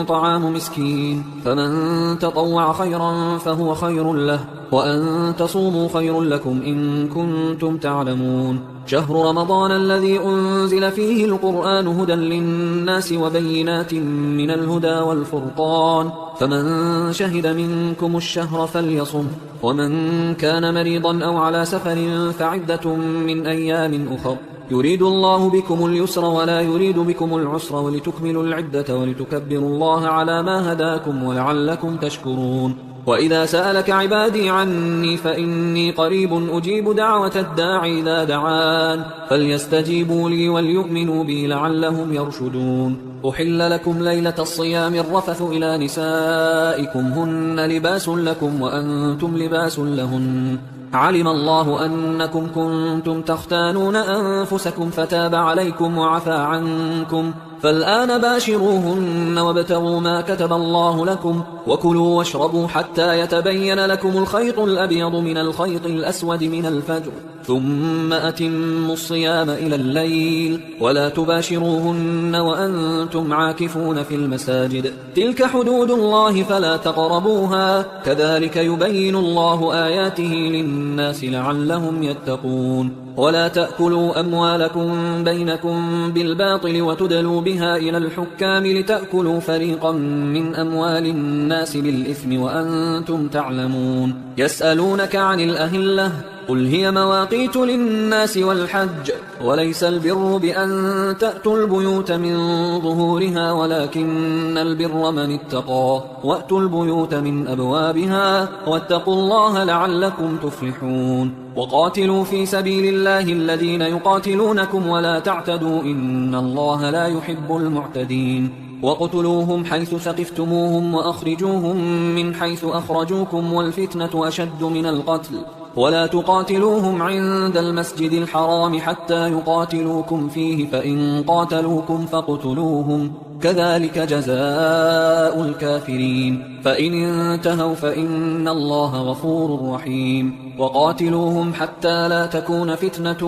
طعام مسكين، فمن تطوع خيرا فهو خير له، وأن تصوموا خير لكم إن كنتم تعلمون. شهر رمضان الذي أنزل فيه القرآن هدى للناس وبينات من الهدى والفرقان، فمن شهد منكم الشهر فليصم، ومن كان مريضا أو على سفر فعدة من أيام أخر، يريد الله بكم اليسر ولا يريد بكم العسر، ولتكملوا العدة ولتكبروا الله على ما هداكم ولعلكم تشكرون. وإذا سألك عبادي عني فإني قريب أجيب دعوة الداعي إذا دعان، فليستجيبوا لي وليؤمنوا بي لعلهم يرشدون. أحل لكم ليلة الصيام الرفث إلى نسائكم هن لباس لكم وأنتم لباس لهن، علم الله أنكم كنتم تختانون أنفسكم فتاب عليكم وعفى عنكم، فالآن باشروهن وابتغوا ما كتب الله لكم، وكلوا واشربوا حتى يتبين لكم الخيط الأبيض من الخيط الأسود من الفجر، ثم أتموا الصيام إلى الليل، ولا تباشروهن وأنتم عاكفون في المساجد، تلك حدود الله فلا تقربوها، كذلك يبين الله آياته للناس لعلهم يتقون. ولا تأكلوا أموالكم بينكم بالباطل وتدلوا بها إلى الحكام لتأكلوا فريقا من أموال الناس بالإثم وأنتم تعلمون. يسألونك عن الأهلة، قل هي مواقيت للناس والحج، وليس البر بأن تأتوا البيوت من ظهورها ولكن البر من اتقى، وأتوا البيوت من أبوابها، واتقوا الله لعلكم تفلحون. وقاتلوا في سبيل الله الذين يقاتلونكم ولا تعتدوا إن الله لا يحب المعتدين. وقتلوهم حيث ثقفتموهم وأخرجوهم من حيث أخرجوكم والفتنة أشد من القتل، ولا تقاتلوهم عند المسجد الحرام حتى يقاتلوكم فيه، فإن قاتلوكم فاقتلوهم، كذلك جزاء الكافرين، فإن انتهوا فإن الله غفور رحيم. وقاتلوهم حتى لا تكون فتنة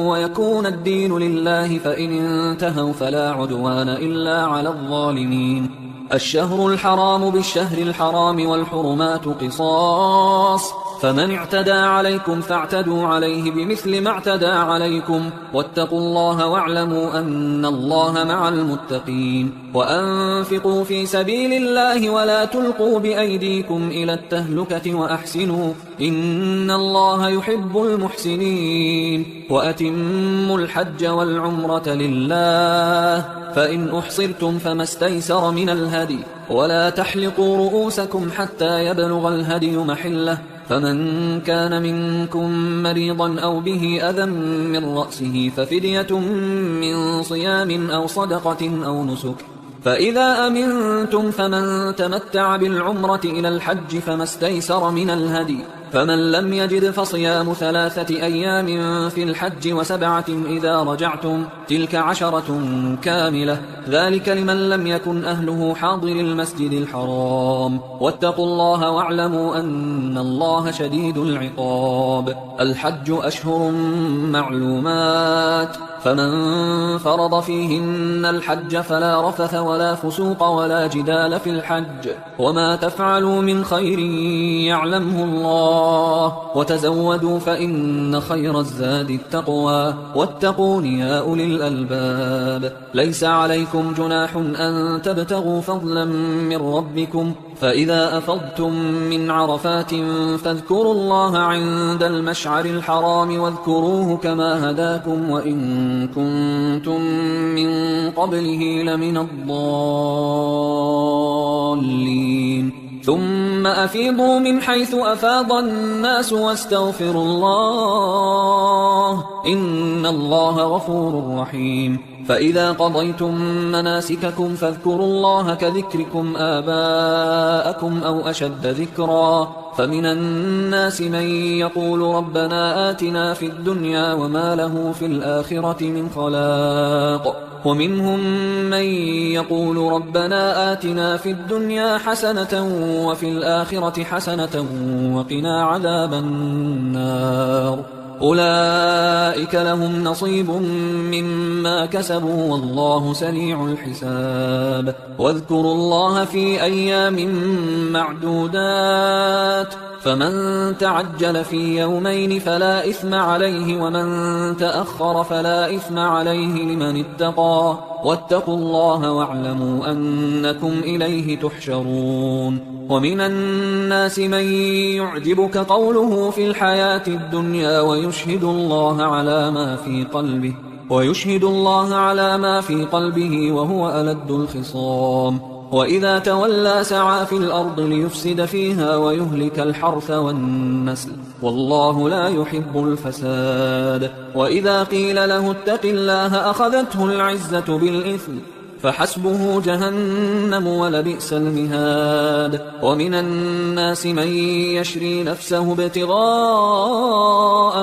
ويكون الدين لله، فإن انتهوا فلا عدوان إلا على الظالمين. الشهر الحرام بالشهر الحرام والحرمات قصاص، فمن اعتدى عليكم فاعتدوا عليه بمثل ما اعتدى عليكم، واتقوا الله واعلموا أن الله مع المتقين. وأنفقوا في سبيل الله ولا تلقوا بأيديكم إلى التهلكة وأحسنوا إن الله يحب المحسنين. وأتموا الحج والعمرة لله، فإن أحصرتم فما استيسر من الهدي، ولا تحلقوا رؤوسكم حتى يبلغ الهدي محله، فمن كان منكم مريضا أو به أذى من رأسه ففدية من صيام أو صدقة أو نسك، فإذا أمنتم فمن تمتع بالعمرة إلى الحج فما استيسر من الهدي، فمن لم يجد فصيام 3 أيام في الحج و7 إذا رجعتم، تلك 10 كاملة، ذلك لمن لم يكن أهله حاضر المسجد الحرام. واتقوا الله واعلموا أن الله شديد العقاب. الحج أشهر معلومات، فمن فرض فيهن الحج فلا رفث ولا فسوق ولا جدال في الحج، وما تفعلوا من خير يعلمه الله، وتزودوا فإن خير الزاد التقوى، واتقون يا أولي الألباب. ليس عليكم جناح أن تبتغوا فضلا من ربكم، فإذا أفضتم من عرفات فاذكروا الله عند المشعر الحرام واذكروه كما هداكم وإن كنتم من قبله لمن الضالين. ثم أفيضوا من حيث أفاض الناس واستغفروا الله إن الله غفور رحيم. فإذا قضيتم مناسككم فاذكروا الله كذكركم آباءكم أو أشد ذكرا، فمن الناس من يقول ربنا آتنا في الدنيا وما له في الآخرة من خلاق، ومنهم من يقول ربنا آتنا في الدنيا حسنة وفي الآخرة حسنة وقنا عذاب النار. أولئك لهم نصيب مما كسبوا والله سريع الحساب. واذكروا الله في أيام معدودات فمن تعجل في يومين فلا إثم عليه ومن تأخر فلا إثم عليه لمن اتقى واتقوا الله واعلموا أنكم إليه تحشرون. ومن الناس من يعجبك قوله في الحياة الدنيا ويشهد الله على ما في قلبه وهو ألد الخصام. وإذا تولى سعى في الأرض ليفسد فيها ويهلك الحرث والنسل والله لا يحب الفساد. وإذا قيل له اتق الله أخذته العزة بالإثم فحسبه جهنم ولبئس المهاد. ومن الناس من يشري نفسه ابتغاء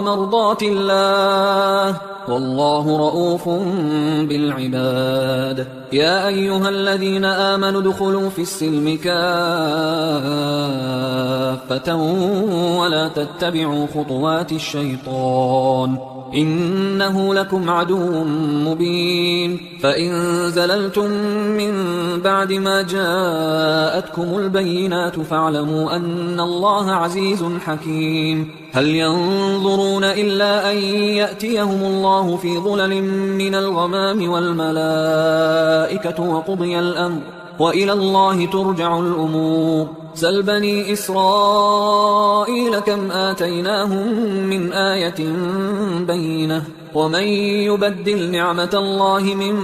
مرضات الله والله رؤوف بالعباد. يا أيها الذين آمنوا ادخلوا في السلم كافة ولا تتبعوا خطوات الشيطان إنه لكم عدو مبين. فإن زللتم من بعد ما جاءتكم البينات فاعلموا أن الله عزيز حكيم. هل ينظرون إلا أن يأتيهم الله في ظلل من الغمام والملائكة وقضي الأمر وإلى الله ترجع الأمور. سل بني إسرائيل كم آتيناهم من آية بينة ومن يبدل نعمة الله من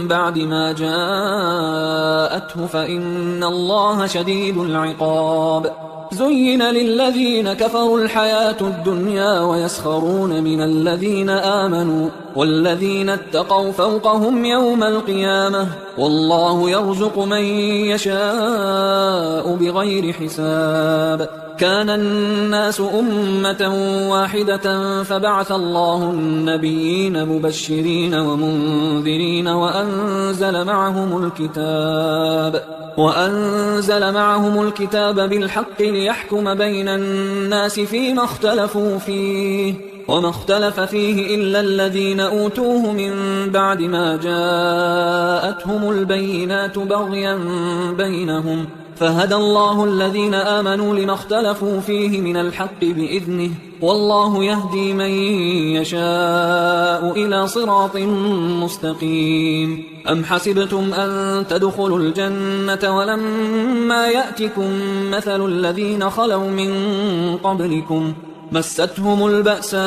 بعد ما جاءته فإن الله شديد العقاب. زين للذين كفروا الحياة الدنيا ويسخرون من الذين آمنوا والذين اتقوا فوقهم يوم القيامة والله يرزق من يشاء بغير حساب. كان الناس أمة واحدة فبعث الله النبيين مبشرين ومنذرين وأنزل معهم الكتاب بالحق ليحكم بين الناس فيما اختلفوا فيه وما اختلف فيه إلا الذين أوتوه من بعد ما جاءتهم البينات بغيا بينهم فهدى الله الذين آمنوا لما اختلفوا فيه من الحق بإذنه والله يهدي من يشاء إلى صراط مستقيم. أم حسبتم أن تدخلوا الجنة ولما يأتكم مثل الذين خلوا من قبلكم مستهم البأساء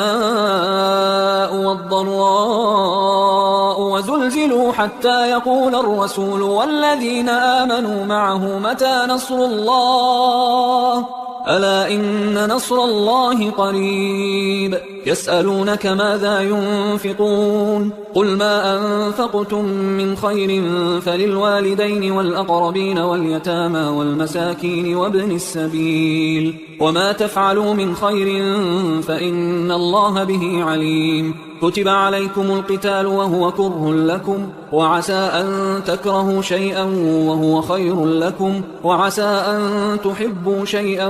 والضراء وزلزلوا حتى يقول الرسول والذين آمنوا معه متى نصر الله ألا إن نصر الله قريب. يسألونك ماذا ينفقون قل ما أنفقتم من خير فللوالدين والأقربين واليتامى والمساكين وابن السبيل وما تفعلوا من خير فإن الله به عليم. كتب عليكم القتال وهو كره لكم وعسى أن تكرهوا شيئا وهو خير لكم وعسى أن تحبوا شيئا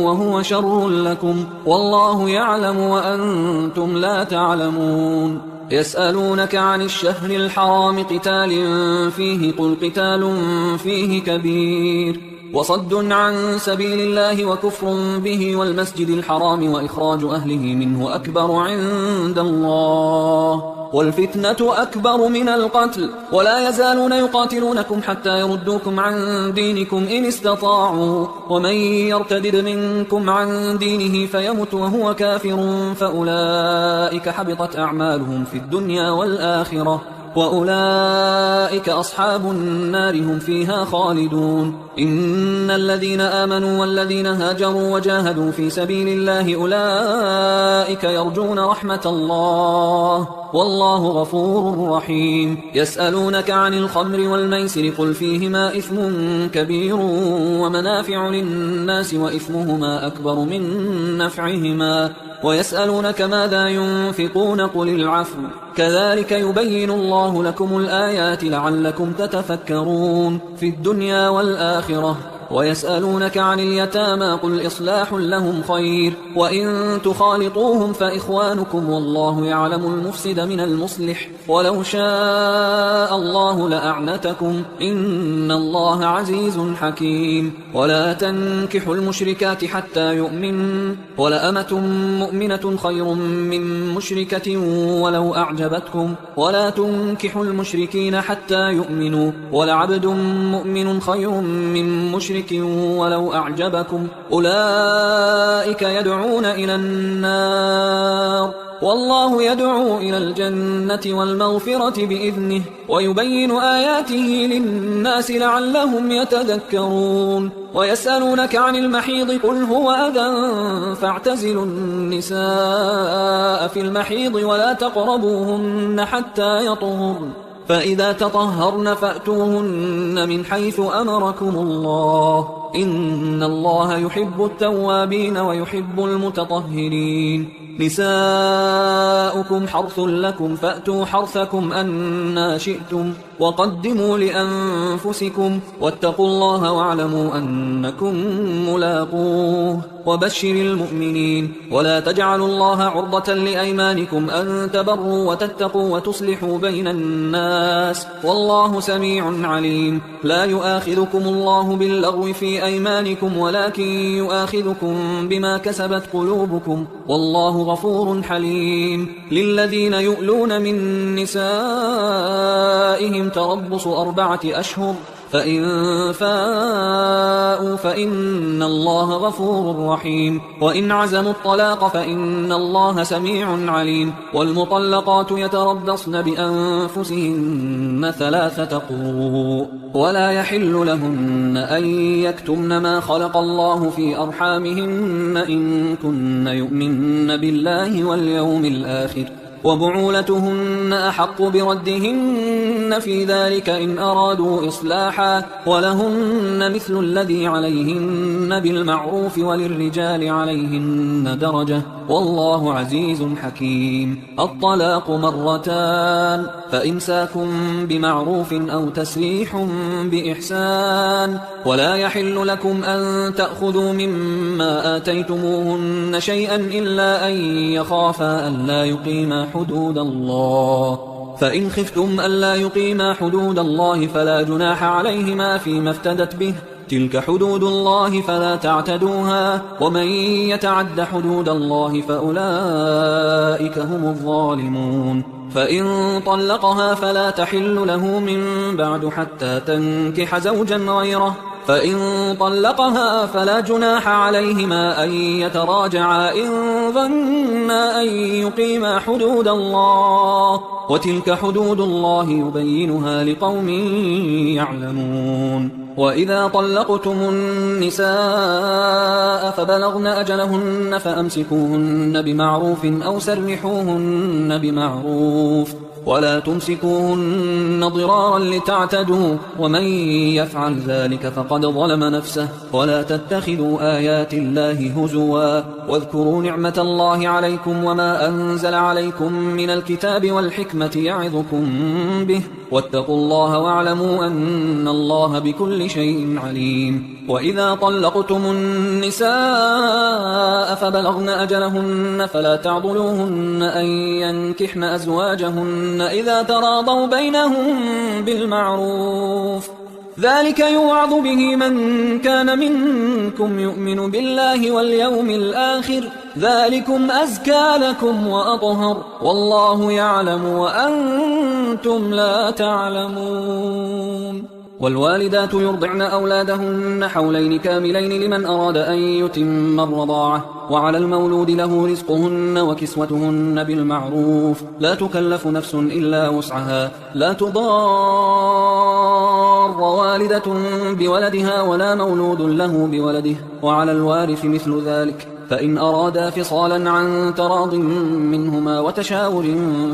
وهو شر لكم والله يعلم وأنتم لا تعلمون. يسألونك عن الشهر الحرام قتال فيه قل قتال فيه كبير وصد عن سبيل الله وكفر به والمسجد الحرام وإخراج أهله منه أكبر عند الله والفتنة أكبر من القتل ولا يزالون يقاتلونكم حتى يردوكم عن دينكم إن استطاعوا ومن يرتدد منكم عن دينه فيمت وهو كافر فأولئك حبطت أعمالهم في الدنيا والآخرة وأولئك أصحاب النار هم فيها خالدون. إن الذين آمنوا والذين هاجروا وجاهدوا في سبيل الله أولئك يرجون رحمة الله والله غفور رحيم. يسألونك عن الخمر والميسر قل فيهما إثم كبير ومنافع للناس وإثمهما أكبر من نفعهما ويسألونك ماذا ينفقون قل العفو كذلك يبين الله لكم الآيات لعلكم تتفكرون في الدنيا والآخرة ويسألونك عن اليتامى قل إصلاح لهم خير وإن تخالطوهم فإخوانكم والله يعلم المفسد من المصلح ولو شاء الله لأعنتكم إن الله عزيز حكيم ولا تنكحوا المشركات حتى يؤمن ولأمة مؤمنة خير من مشركة ولو أعجبتكم ولا تنكحوا المشركين حتى يؤمنوا ولعبد مؤمن خير من مشرك ولو أعجبكم أولئك يدعون إلى النار والله يدعو إلى الجنة والمغفرة بإذنه ويبين آياته للناس لعلهم يتذكرون ويسألونك عن المحيض قل هو أذى فاعتزلوا النساء في المحيض ولا تقربوهن حتى يطهرن فإذا تطهرن فأتوهن من حيث أمركم الله إن الله يحب التوابين ويحب المتطهرين نساؤكم حرث لكم فأتوا حرثكم أنى شئتم وقدموا لأنفسكم واتقوا الله واعلموا أنكم ملاقوه وبشر المؤمنين ولا تجعلوا الله عرضة لأيمانكم أن تبروا وتتقوا وتصلحوا بين الناس والله سميع عليم لا يؤاخذكم الله باللغو في أيمانكم ولكن يؤاخذكم بما كسبت قلوبكم والله غفور حليم للذين يؤلون من نسائهم تربص 4 أشهر فإن فاءوا فإن الله غفور رحيم وإن عزموا الطلاق فإن الله سميع عليم والمطلقات يتربصن بأنفسهن 3 قروء ولا يحل لهن أن يكتمن ما خلق الله في أرحامهن إن كن يؤمن بالله واليوم الآخر وبعولتهن أحق بردهن في ذلك إن أرادوا إصلاحا ولهن مثل الذي عليهن بالمعروف وللرجال عليهن درجة والله عزيز حكيم الطلاق 2 مرتان فإمساكم بمعروف أو تسريح بإحسان ولا يحل لكم أن تأخذوا مما آتيتموهن شيئا إلا أن يخافا ألا يقيما حدود الله فإن خفتم ألا يقيما حدود الله فلا جناح عليهما فيما افتدت به تلك حدود الله فلا تعتدوها ومن يتعد حدود الله فأولئك هم الظالمون فإن طلقها فلا تحل له من بعد حتى تنكح زوجا غيره فإن طلقها فلا جناح عليهما أن يتراجعا إن ظنا أن يقيما حدود الله وتلك حدود الله يبينها لقوم يعلمون وإذا طلقتم النساء فبلغن أجلهن فأمسكوهن بمعروف أو سرحوهن بمعروف ولا تمسكوهن ضرارا لتعتدوا ومن يفعل ذلك فقد ظلم نفسه ولا تتخذوا آيات الله هزوا واذكروا نعمة الله عليكم وما أنزل عليكم من الكتاب والحكمة يعظكم به واتقوا الله واعلموا أن الله بكل شيء عليم وإذا طلقتم النساء فبلغن أجلهن فلا تعضلوهن أن ينكحن أزواجهن إذا تراضوا بينهم بالمعروف ذلك يوعظ به من كان منكم يؤمن بالله واليوم الآخر ذلكم أزكى لكم وأطهر والله يعلم وأنتم لا تعلمون والوالدات يرضعن أولادهن حولين كاملين لمن أراد أن يتم الرضاعة وعلى المولود له رزقهن وكسوتهن بالمعروف لا تكلف نفس إلا وسعها لا تضار والدة بولدها ولا مولود له بولده وعلى الوارث مثل ذلك فإن أرادا فصالا عن تراض منهما وتشاور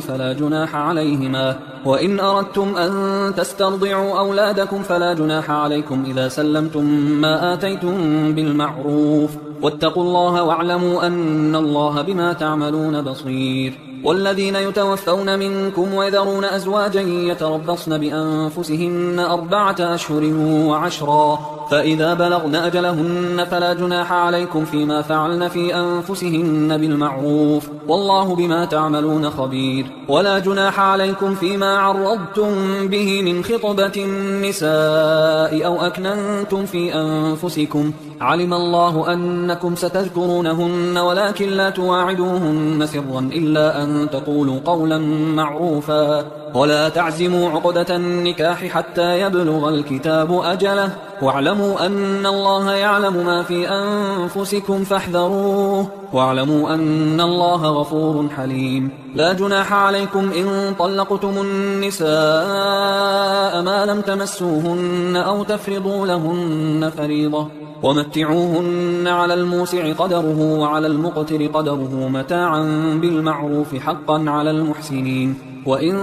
فلا جناح عليهما وإن أردتم أن تسترضعوا أولادكم فلا جناح عليكم إذا سلمتم ما آتيتم بالمعروف واتقوا الله واعلموا أن الله بما تعملون بصير والذين يتوفون منكم ويذرون أزواجا يتربصن بأنفسهن 4 أشهر و10 فإذا بلغن أجلهن فلا جناح عليكم فيما فعلن في أنفسهن بالمعروف والله بما تعملون خبير. ولا جناح عليكم فيما عرضتم به من خطبة النساء أو أكننتم في أنفسكم علم الله أنكم ستذكرونهن ولكن لا تواعدوهن سرا إلا أن تقولوا قولا معروفا ولا تعزموا عقدة النكاح حتى يبلغ الكتاب أجله واعلموا أن الله يعلم ما في أنفسكم فاحذروه واعلموا أن الله غفور حليم. لا جناح عليكم إن طلقتم النساء ما لم تمسوهن أو تفرضوا لهن فريضة ومتعوهن على الموسع قدره وعلى المقتر قدره متاعا بالمعروف حقا على المحسنين. وإن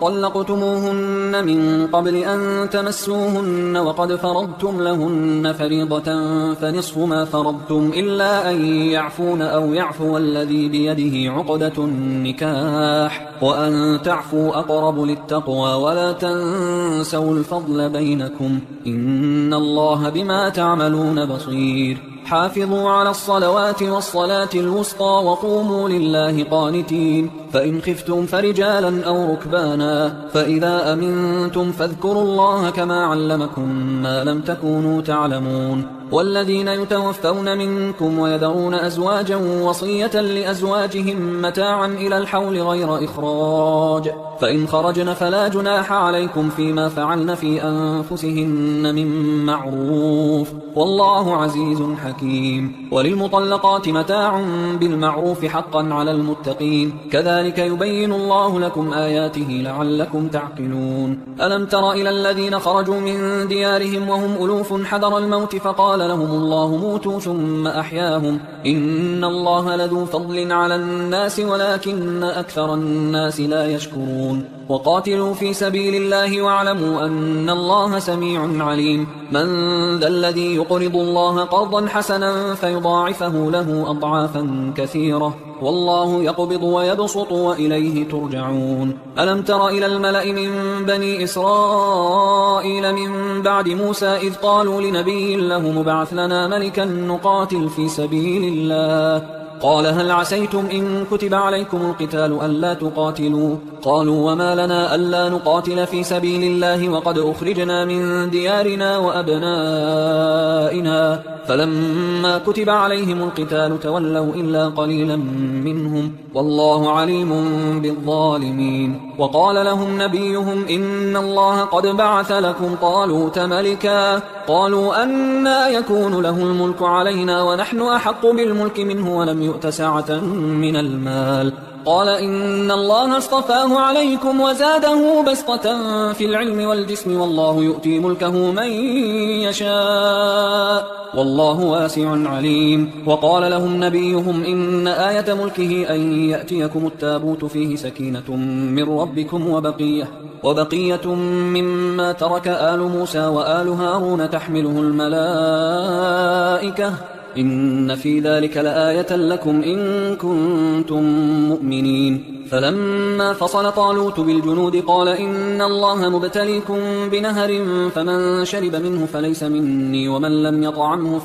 طلقتموهن من قبل أن تمسوهن وقد فرضتم لهن فريضة فنصف ما فرضتم إلا أن يعفون أو يعفو الذي بيده عقدة النكاح وأن تعفوا أقرب للتقوى ولا تنسوا الفضل بينكم إن الله بما تعملون بصير. حافظوا على الصلوات والصلاة الوسطى وقوموا لله قانتين. فإن خفتم فرجالا أو ركبانا فإذا أمنتم فاذكروا الله كما علمكم ما لم تكونوا تعلمون. والذين يتوفون منكم ويذرون أزواجا وصية لأزواجهم متاعا إلى الحول غير إخراج فإن خرجن فلا جناح عليكم فيما فعلن في أنفسهن من معروف والله عزيز حكيم. وللمطلقات متاع بالمعروف حقا على المتقين كذلك يبين الله لكم آياته لعلكم تعقلون. ألم تر إلى الذين خرجوا من ديارهم وهم ألوف حذر الموت فقال لهم الله موتوا ثم أحياهم إن الله لذو فضل على الناس ولكن أكثر الناس لا يشكرون. وقاتلوا في سبيل الله واعلموا أن الله سميع عليم. من ذا الذي يقرض الله قرضا حسنا فيضاعفه له أضعافا كثيرة والله يقبض ويبسط وإليه ترجعون. ألم تر إلى الملأ من بني إسرائيل من بعد موسى إذ قالوا لنبي له مبعث لنا ملكا نقاتل في سبيل الله قال هل عسيتم إن كتب عليكم القتال ألا تقاتلوا قالوا وما لنا ألا نقاتل في سبيل الله وقد أخرجنا من ديارنا وأبنائنا فلما كتب عليهم القتال تولوا إلا قليلا منهم والله عليم بالظالمين. وقال لهم نبيهم إن الله قد بعث لكم طالوت ملكا قالوا أنى يكون له الملك علينا ونحن أحق بالملك منه ولم يؤت سعة من المال قال إن الله اصطفاه عليكم وزاده بسطة في العلم والجسم والله يؤتي ملكه من يشاء والله واسع عليم. وقال لهم نبيهم إن آية ملكه أن يأتيكم التابوت فيه سكينة من ربكم وبقية مما ترك آل موسى وآل هارون تحمله الملائكة إن في ذلك لآية لكم إن كنتم مؤمنين. فلما فصل طالوت بالجنود قال إن الله مبتليكم بنهر فمن شرب منه فليس مني ومن لم يطعمه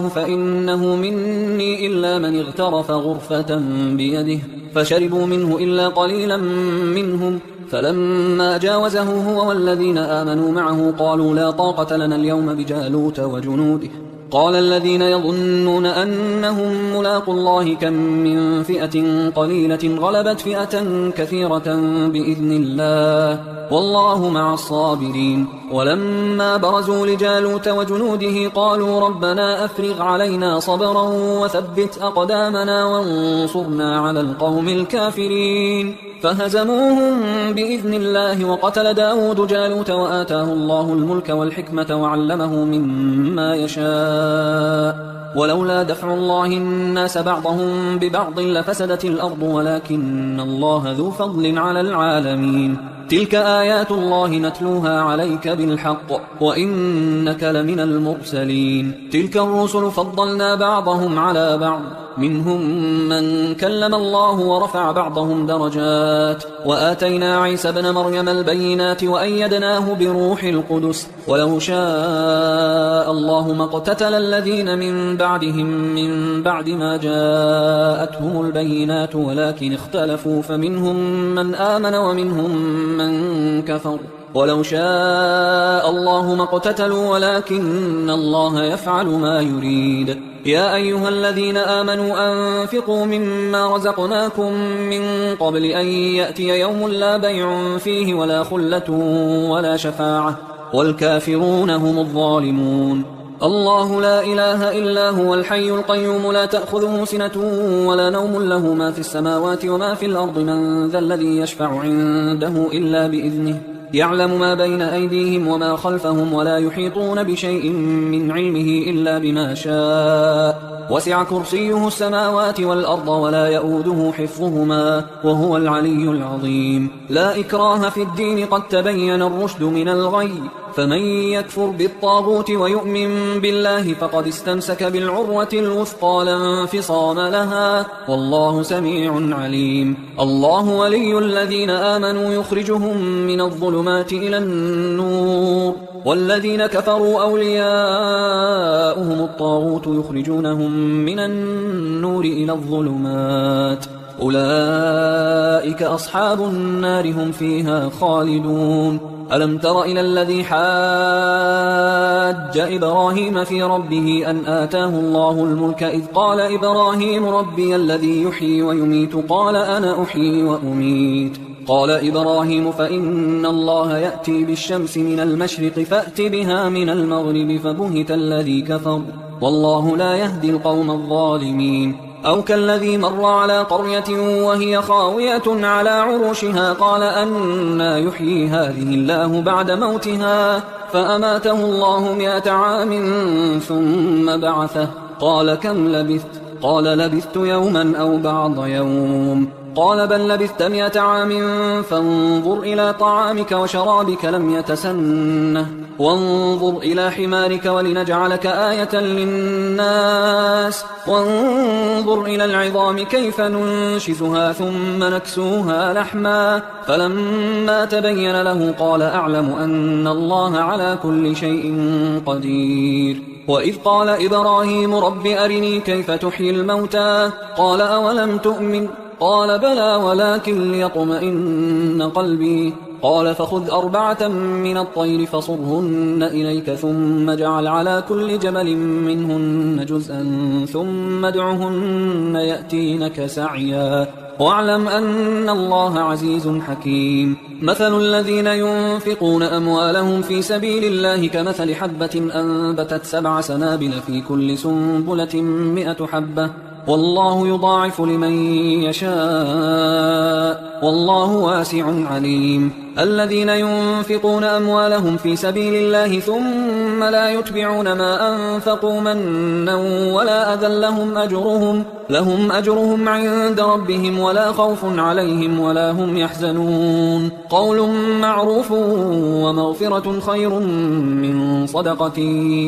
فإنه مني إلا من اغترف غرفة بيده فشربوا منه إلا قليلا منهم فلما جاوزه هو والذين آمنوا معه قالوا لا طاقة لنا اليوم بجالوت وجنوده قال الذين يظنون أنهم ملاقوا الله كم من فئة قليلة غلبت فئة كثيرة بإذن الله والله مع الصابرين. ولما برزوا لجالوت وجنوده قالوا ربنا أفرغ علينا صبرا وثبت أقدامنا وانصرنا على القوم الكافرين فهزموهم بإذن الله. وقتل داود جالوت وآتاه الله الملك والحكمة وعلمه مما يشاء ولولا دفع الله الناس بعضهم ببعض لفسدت الأرض ولكن الله ذو فضل على العالمين. تلك آيات الله نتلوها عليك بالحق وإنك لمن المرسلين تلك الرسل فضلنا بعضهم على بعض منهم من كلم الله ورفع بعضهم درجات وآتينا عيسى ابن مريم البينات وأيدناه بروح القدس ولو شاء الله ما اقتتل الذين من بعدهم من بعد ما جاءتهم البينات ولكن اختلفوا فمنهم من آمن ومنهم من كفر ولو شاء الله ما اقتتلوا ولكن الله يفعل ما يريد يا أيها الذين آمنوا أنفقوا مما رزقناكم من قبل أن يأتي يوم لا بيع فيه ولا خلة ولا شفاعة والكافرون هم الظالمون الله لا إله إلا هو الحي القيوم لا تأخذه سنة ولا نوم له ما في السماوات وما في الأرض من ذا الذي يشفع عنده إلا بإذنه يعلم ما بين أيديهم وما خلفهم ولا يحيطون بشيء من علمه إلا بما شاء وسع كرسيه السماوات والأرض ولا يؤوده حفظهما وهو العلي العظيم لا إكراه في الدين قد تبين الرشد من الغي فمن يكفر بالطاغوت ويؤمن بالله فقد استمسك بالعروة الوثقى لا انفصام لها والله سميع عليم الله ولي الذين آمنوا يخرجهم من الظلمات إلى النور والذين كفروا أولياؤهم الطاغوت يخرجونهم من النور إلى الظلمات أولئك أصحاب النار هم فيها خالدون ألم تر إلى الذي حاج إبراهيم في ربه أن آتاه الله الملك إذ قال إبراهيم ربي الذي يحيي ويميت قال أنا أحيي وأميت قال إبراهيم فإن الله يأتي بالشمس من المشرق فأت بها من المغرب فبهت الذي كفر والله لا يهدي القوم الظالمين أو كالذي مر على قرية وهي خاوية على عروشها قال أنى يحيي هذه الله بعد موتها فأماته الله 100 عام ثم بعثه قال كم لبثت قال لبثت يوما أو بعض يوم قال بل لبثت 100 عام فانظر إلى طعامك وشرابك لم يتسنه وانظر إلى حمارك ولنجعلك آية للناس وانظر إلى العظام كيف ننشزها ثم نكسوها لحما فلما تبين له قال أعلم أن الله على كل شيء قدير وإذ قال إبراهيم رب أرني كيف تحيي الموتى قال أولم تؤمن قال بلى ولكن ليطمئن قلبي قال فخذ 4 من الطير فصرهن إليك ثم اجعل على كل جبل منهن جزءا ثم ادعهن يأتينك سعيا واعلم أن الله عزيز حكيم مثل الذين ينفقون أموالهم في سبيل الله كمثل حبة أنبتت 7 سنابل في كل سنبلة 100 حبة والله يضاعف لمن يشاء والله واسع عليم الذين ينفقون أموالهم في سبيل الله ثم لا يتبعون ما أنفقوا منا ولا أذى لهم أجرهم عند ربهم ولا خوف عليهم ولا هم يحزنون قول معروف ومغفرة خير من صدقة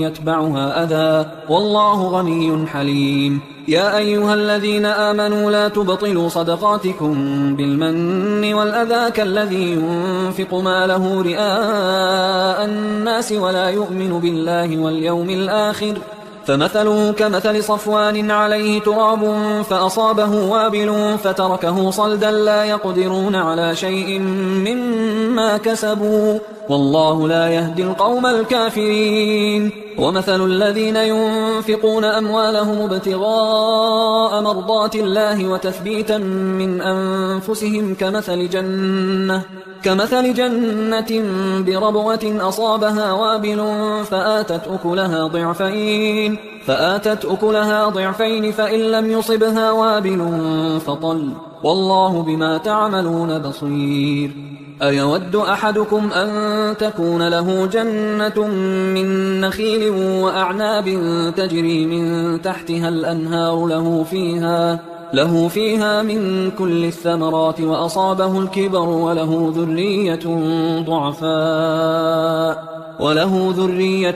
يتبعها أذى والله غني حليم يا أيها الذين آمنوا لا تبطلوا صدقاتكم بالمن والأذى كالذي ينفق ماله رئاء الناس ولا يؤمن بالله واليوم الآخر فمثله كمثل صفوان عليه تراب فأصابه وابل فتركه صلدا لا يقدرون على شيء مما كسبوا والله لا يهدي القوم الكافرين ومثل الذين ينفقون أموالهم ابتغاء مرضات الله وتثبيتا من أنفسهم كمثل جنة بربوة أصابها وابل فآتت أكلها ضعفين فإن لم يصبها وابل فطل والله بما تعملون بصير أيود أحدكم أن تكون له جنة من نخيل وأعناب تجري من تحتها الأنهار له فيها من كل الثمرات وأصابه الكبر وله ذرية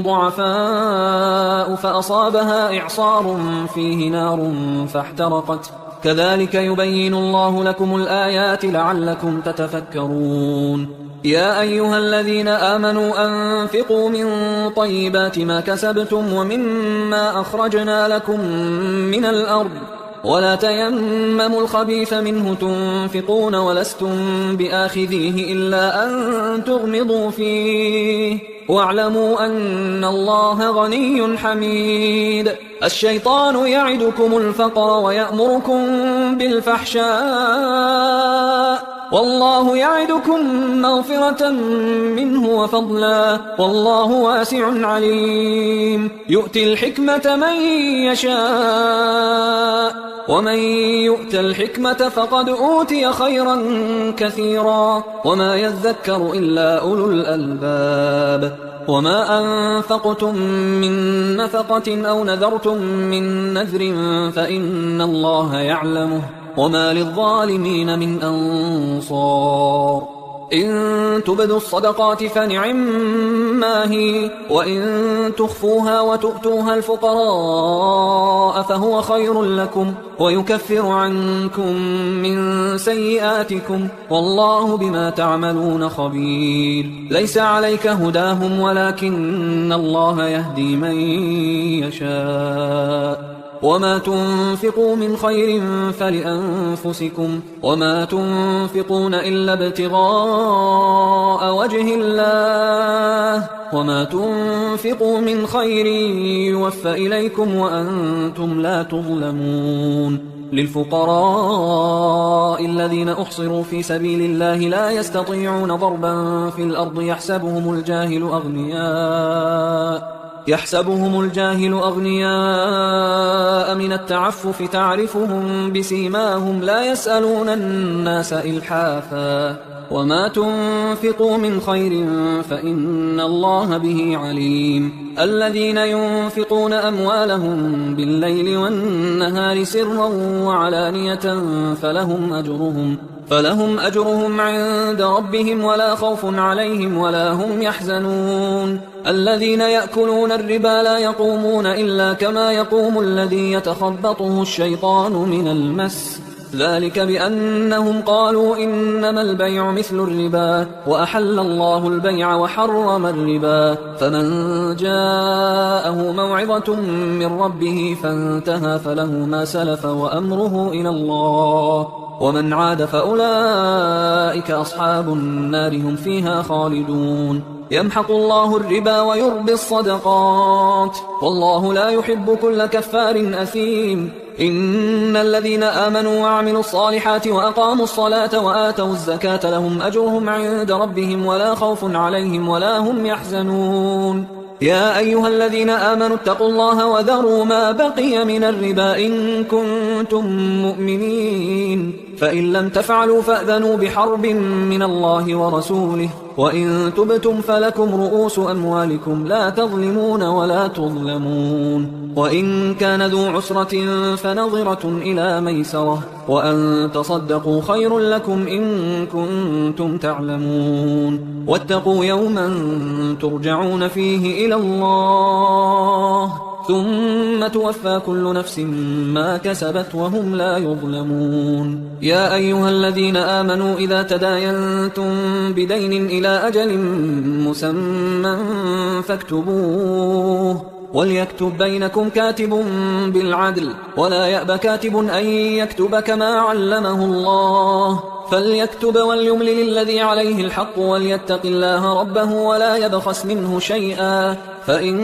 ضعفاء فأصابها إعصار فيه نار فاحترقت. كذلك يبين الله لكم الآيات لعلكم تتفكرون. يا أيها الذين آمنوا أنفقوا من طيبات ما كسبتم ومما أخرجنا لكم من الأرض ولا تيمموا الخبيث منه تنفقون ولستم بآخذيه إلا أن تغمضوا فيه واعلموا أن الله غني حميد. الشيطان يعدكم الفقر ويأمركم بالفحشاء والله يعدكم مغفرة منه وفضلا والله واسع عليم. يؤتي الحكمة من يشاء ومن يؤت الحكمة فقد أوتي خيرا كثيرا وما يذكر إلا أولو الألباب. وما أنفقتم من نفقة أو نذرتم من نذر فإن الله يعلمه وما للظالمين من أنصار. إن تبدوا الصدقات فنعما هي وإن تخفوها وتؤتوها الفقراء فهو خير لكم ويكفر عنكم من سيئاتكم والله بما تعملون خبير. ليس عليك هداهم ولكن الله يهدي من يشاء. وما تنفقوا من خير فلأنفسكم وما تنفقون إلا ابتغاء وجه الله وما تنفقوا من خير يوفى إليكم وأنتم لا تظلمون. للفقراء الذين أحصروا في سبيل الله لا يستطيعون ضربا في الأرض يحسبهم الجاهل أغنياء من التعفف تعرفهم بسيماهم لا يسألون الناس إلحافا. وما تنفقوا من خير فإن الله به عليم. الذين ينفقون أموالهم بالليل والنهار سرا وعلانية فلهم أجرهم عند ربهم ولا خوف عليهم ولا هم يحزنون. الذين يأكلون الربا لا يقومون إلا كما يقوم الذي يتخبطه الشيطان من المس ذلك بأنهم قالوا إنما البيع مثل الربا وأحل الله البيع وحرم الربا. فمن جاءه موعظة من ربه فانتهى فله ما سلف وأمره إلى الله ومن عاد فأولئك أصحاب النار هم فيها خالدون. يمحق الله الربا ويربي الصدقات والله لا يحب كل كفار أثيم. إن الذين آمنوا وعملوا الصالحات وأقاموا الصلاة وآتوا الزكاة لهم أجرهم عند ربهم ولا خوف عليهم ولا هم يحزنون. يا أيها الذين آمنوا اتقوا الله وذروا ما بقي من الربا إن كنتم مؤمنين فإن لم تفعلوا فأذنوا بحرب من الله ورسوله وإن تبتم فلكم رؤوس أموالكم لا تظلمون ولا تظلمون. وإن كان ذو عسرة فنظرة إلى ميسرة وأن تصدقوا خير لكم إن كنتم تعلمون. واتقوا يوما ترجعون فيه إلى الله ثم توفى كل نفس ما كسبت وهم لا يظلمون. يا أيها الذين آمنوا إذا تداينتم بدين إلى أجل مسمى فاكتبوه وليكتب بينكم كاتب بالعدل ولا يأب كاتب أن يكتب كما علمه الله فليكتب وليملل الذي عليه الحق وليتق الله ربه ولا يبخس منه شيئا. فإن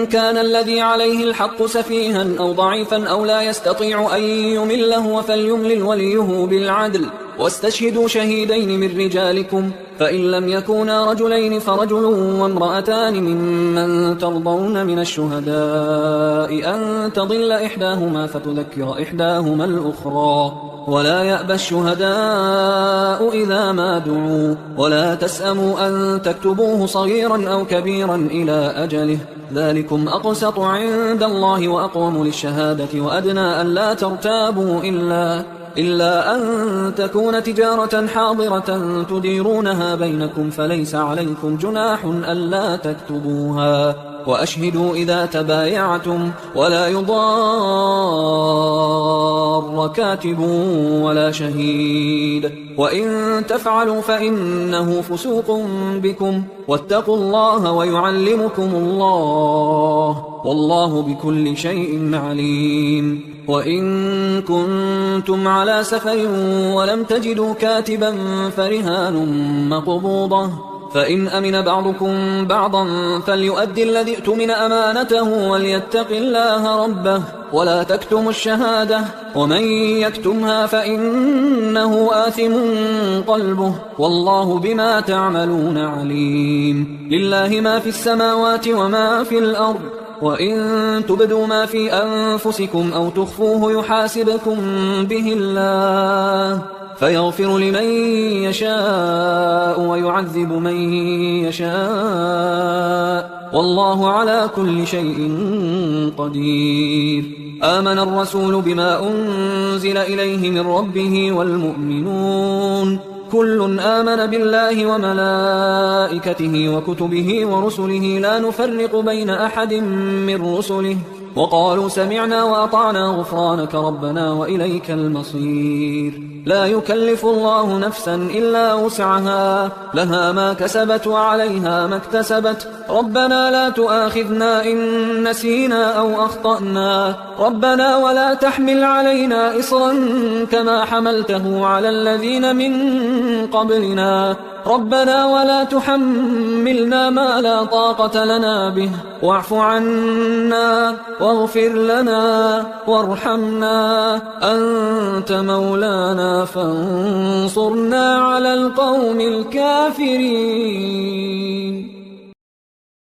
كان الذي عليه الحق سفيها أو ضعيفا أو لا يستطيع أن يمله فليملل وليه بالعدل واستشهدوا شهيدين من رجالكم فإن لم يكونا رجلين فرجل وامرأتان ممن ترضون من الشهداء أن تضل إحداهما فتذكر إحداهما الأخرى ولا يأبى الشهداء إذا ما دعوا ولا تسأموا أن تكتبوه صغيرا أو كبيرا إلى أجله ذلكم أقسط عند الله وأقوم للشهادة وأدنى أن لا ترتابوا إلا أن تكون تجارة حاضرة تديرونها بينكم فليس عليكم جناح ألا تكتبوها وأشهدوا إذا تبايعتم ولا يضار كاتب ولا شهيد وإن تفعلوا فإنه فسوق بكم واتقوا الله ويعلمكم الله والله بكل شيء عليم وإن كنتم على سفر ولم تجدوا كاتبا فرهان مقبوضة فإن أمن بعضكم بعضا فليؤدي الذي اؤتمن أمانته وليتق الله ربه ولا تكتموا الشهادة ومن يكتمها فإنه آثم قلبه والله بما تعملون عليم لله ما في السماوات وما في الأرض وإن تبدوا ما في أنفسكم أو تخفوه يحاسبكم به الله فيغفر لمن يشاء ويعذب من يشاء والله على كل شيء قدير آمن الرسول بما أنزل إليه من ربه والمؤمنون كل آمن بالله وملائكته وكتبه ورسله لا نفرق بين أحد من رسله وقالوا سمعنا وأطعنا غفرانك ربنا وإليك المصير لا يكلف الله نفسا إلا وسعها لها ما كسبت وعليها ما اكتسبت ربنا لا تؤاخذنا إن نسينا أو أخطأنا ربنا ولا تحمل علينا إصرا كما حملته على الذين من قبلنا ربنا ولا تحملنا ما لا طاقة لنا به واعف عنا واغفر لنا وارحمنا أنت مولانا فانصرنا على القوم الكافرين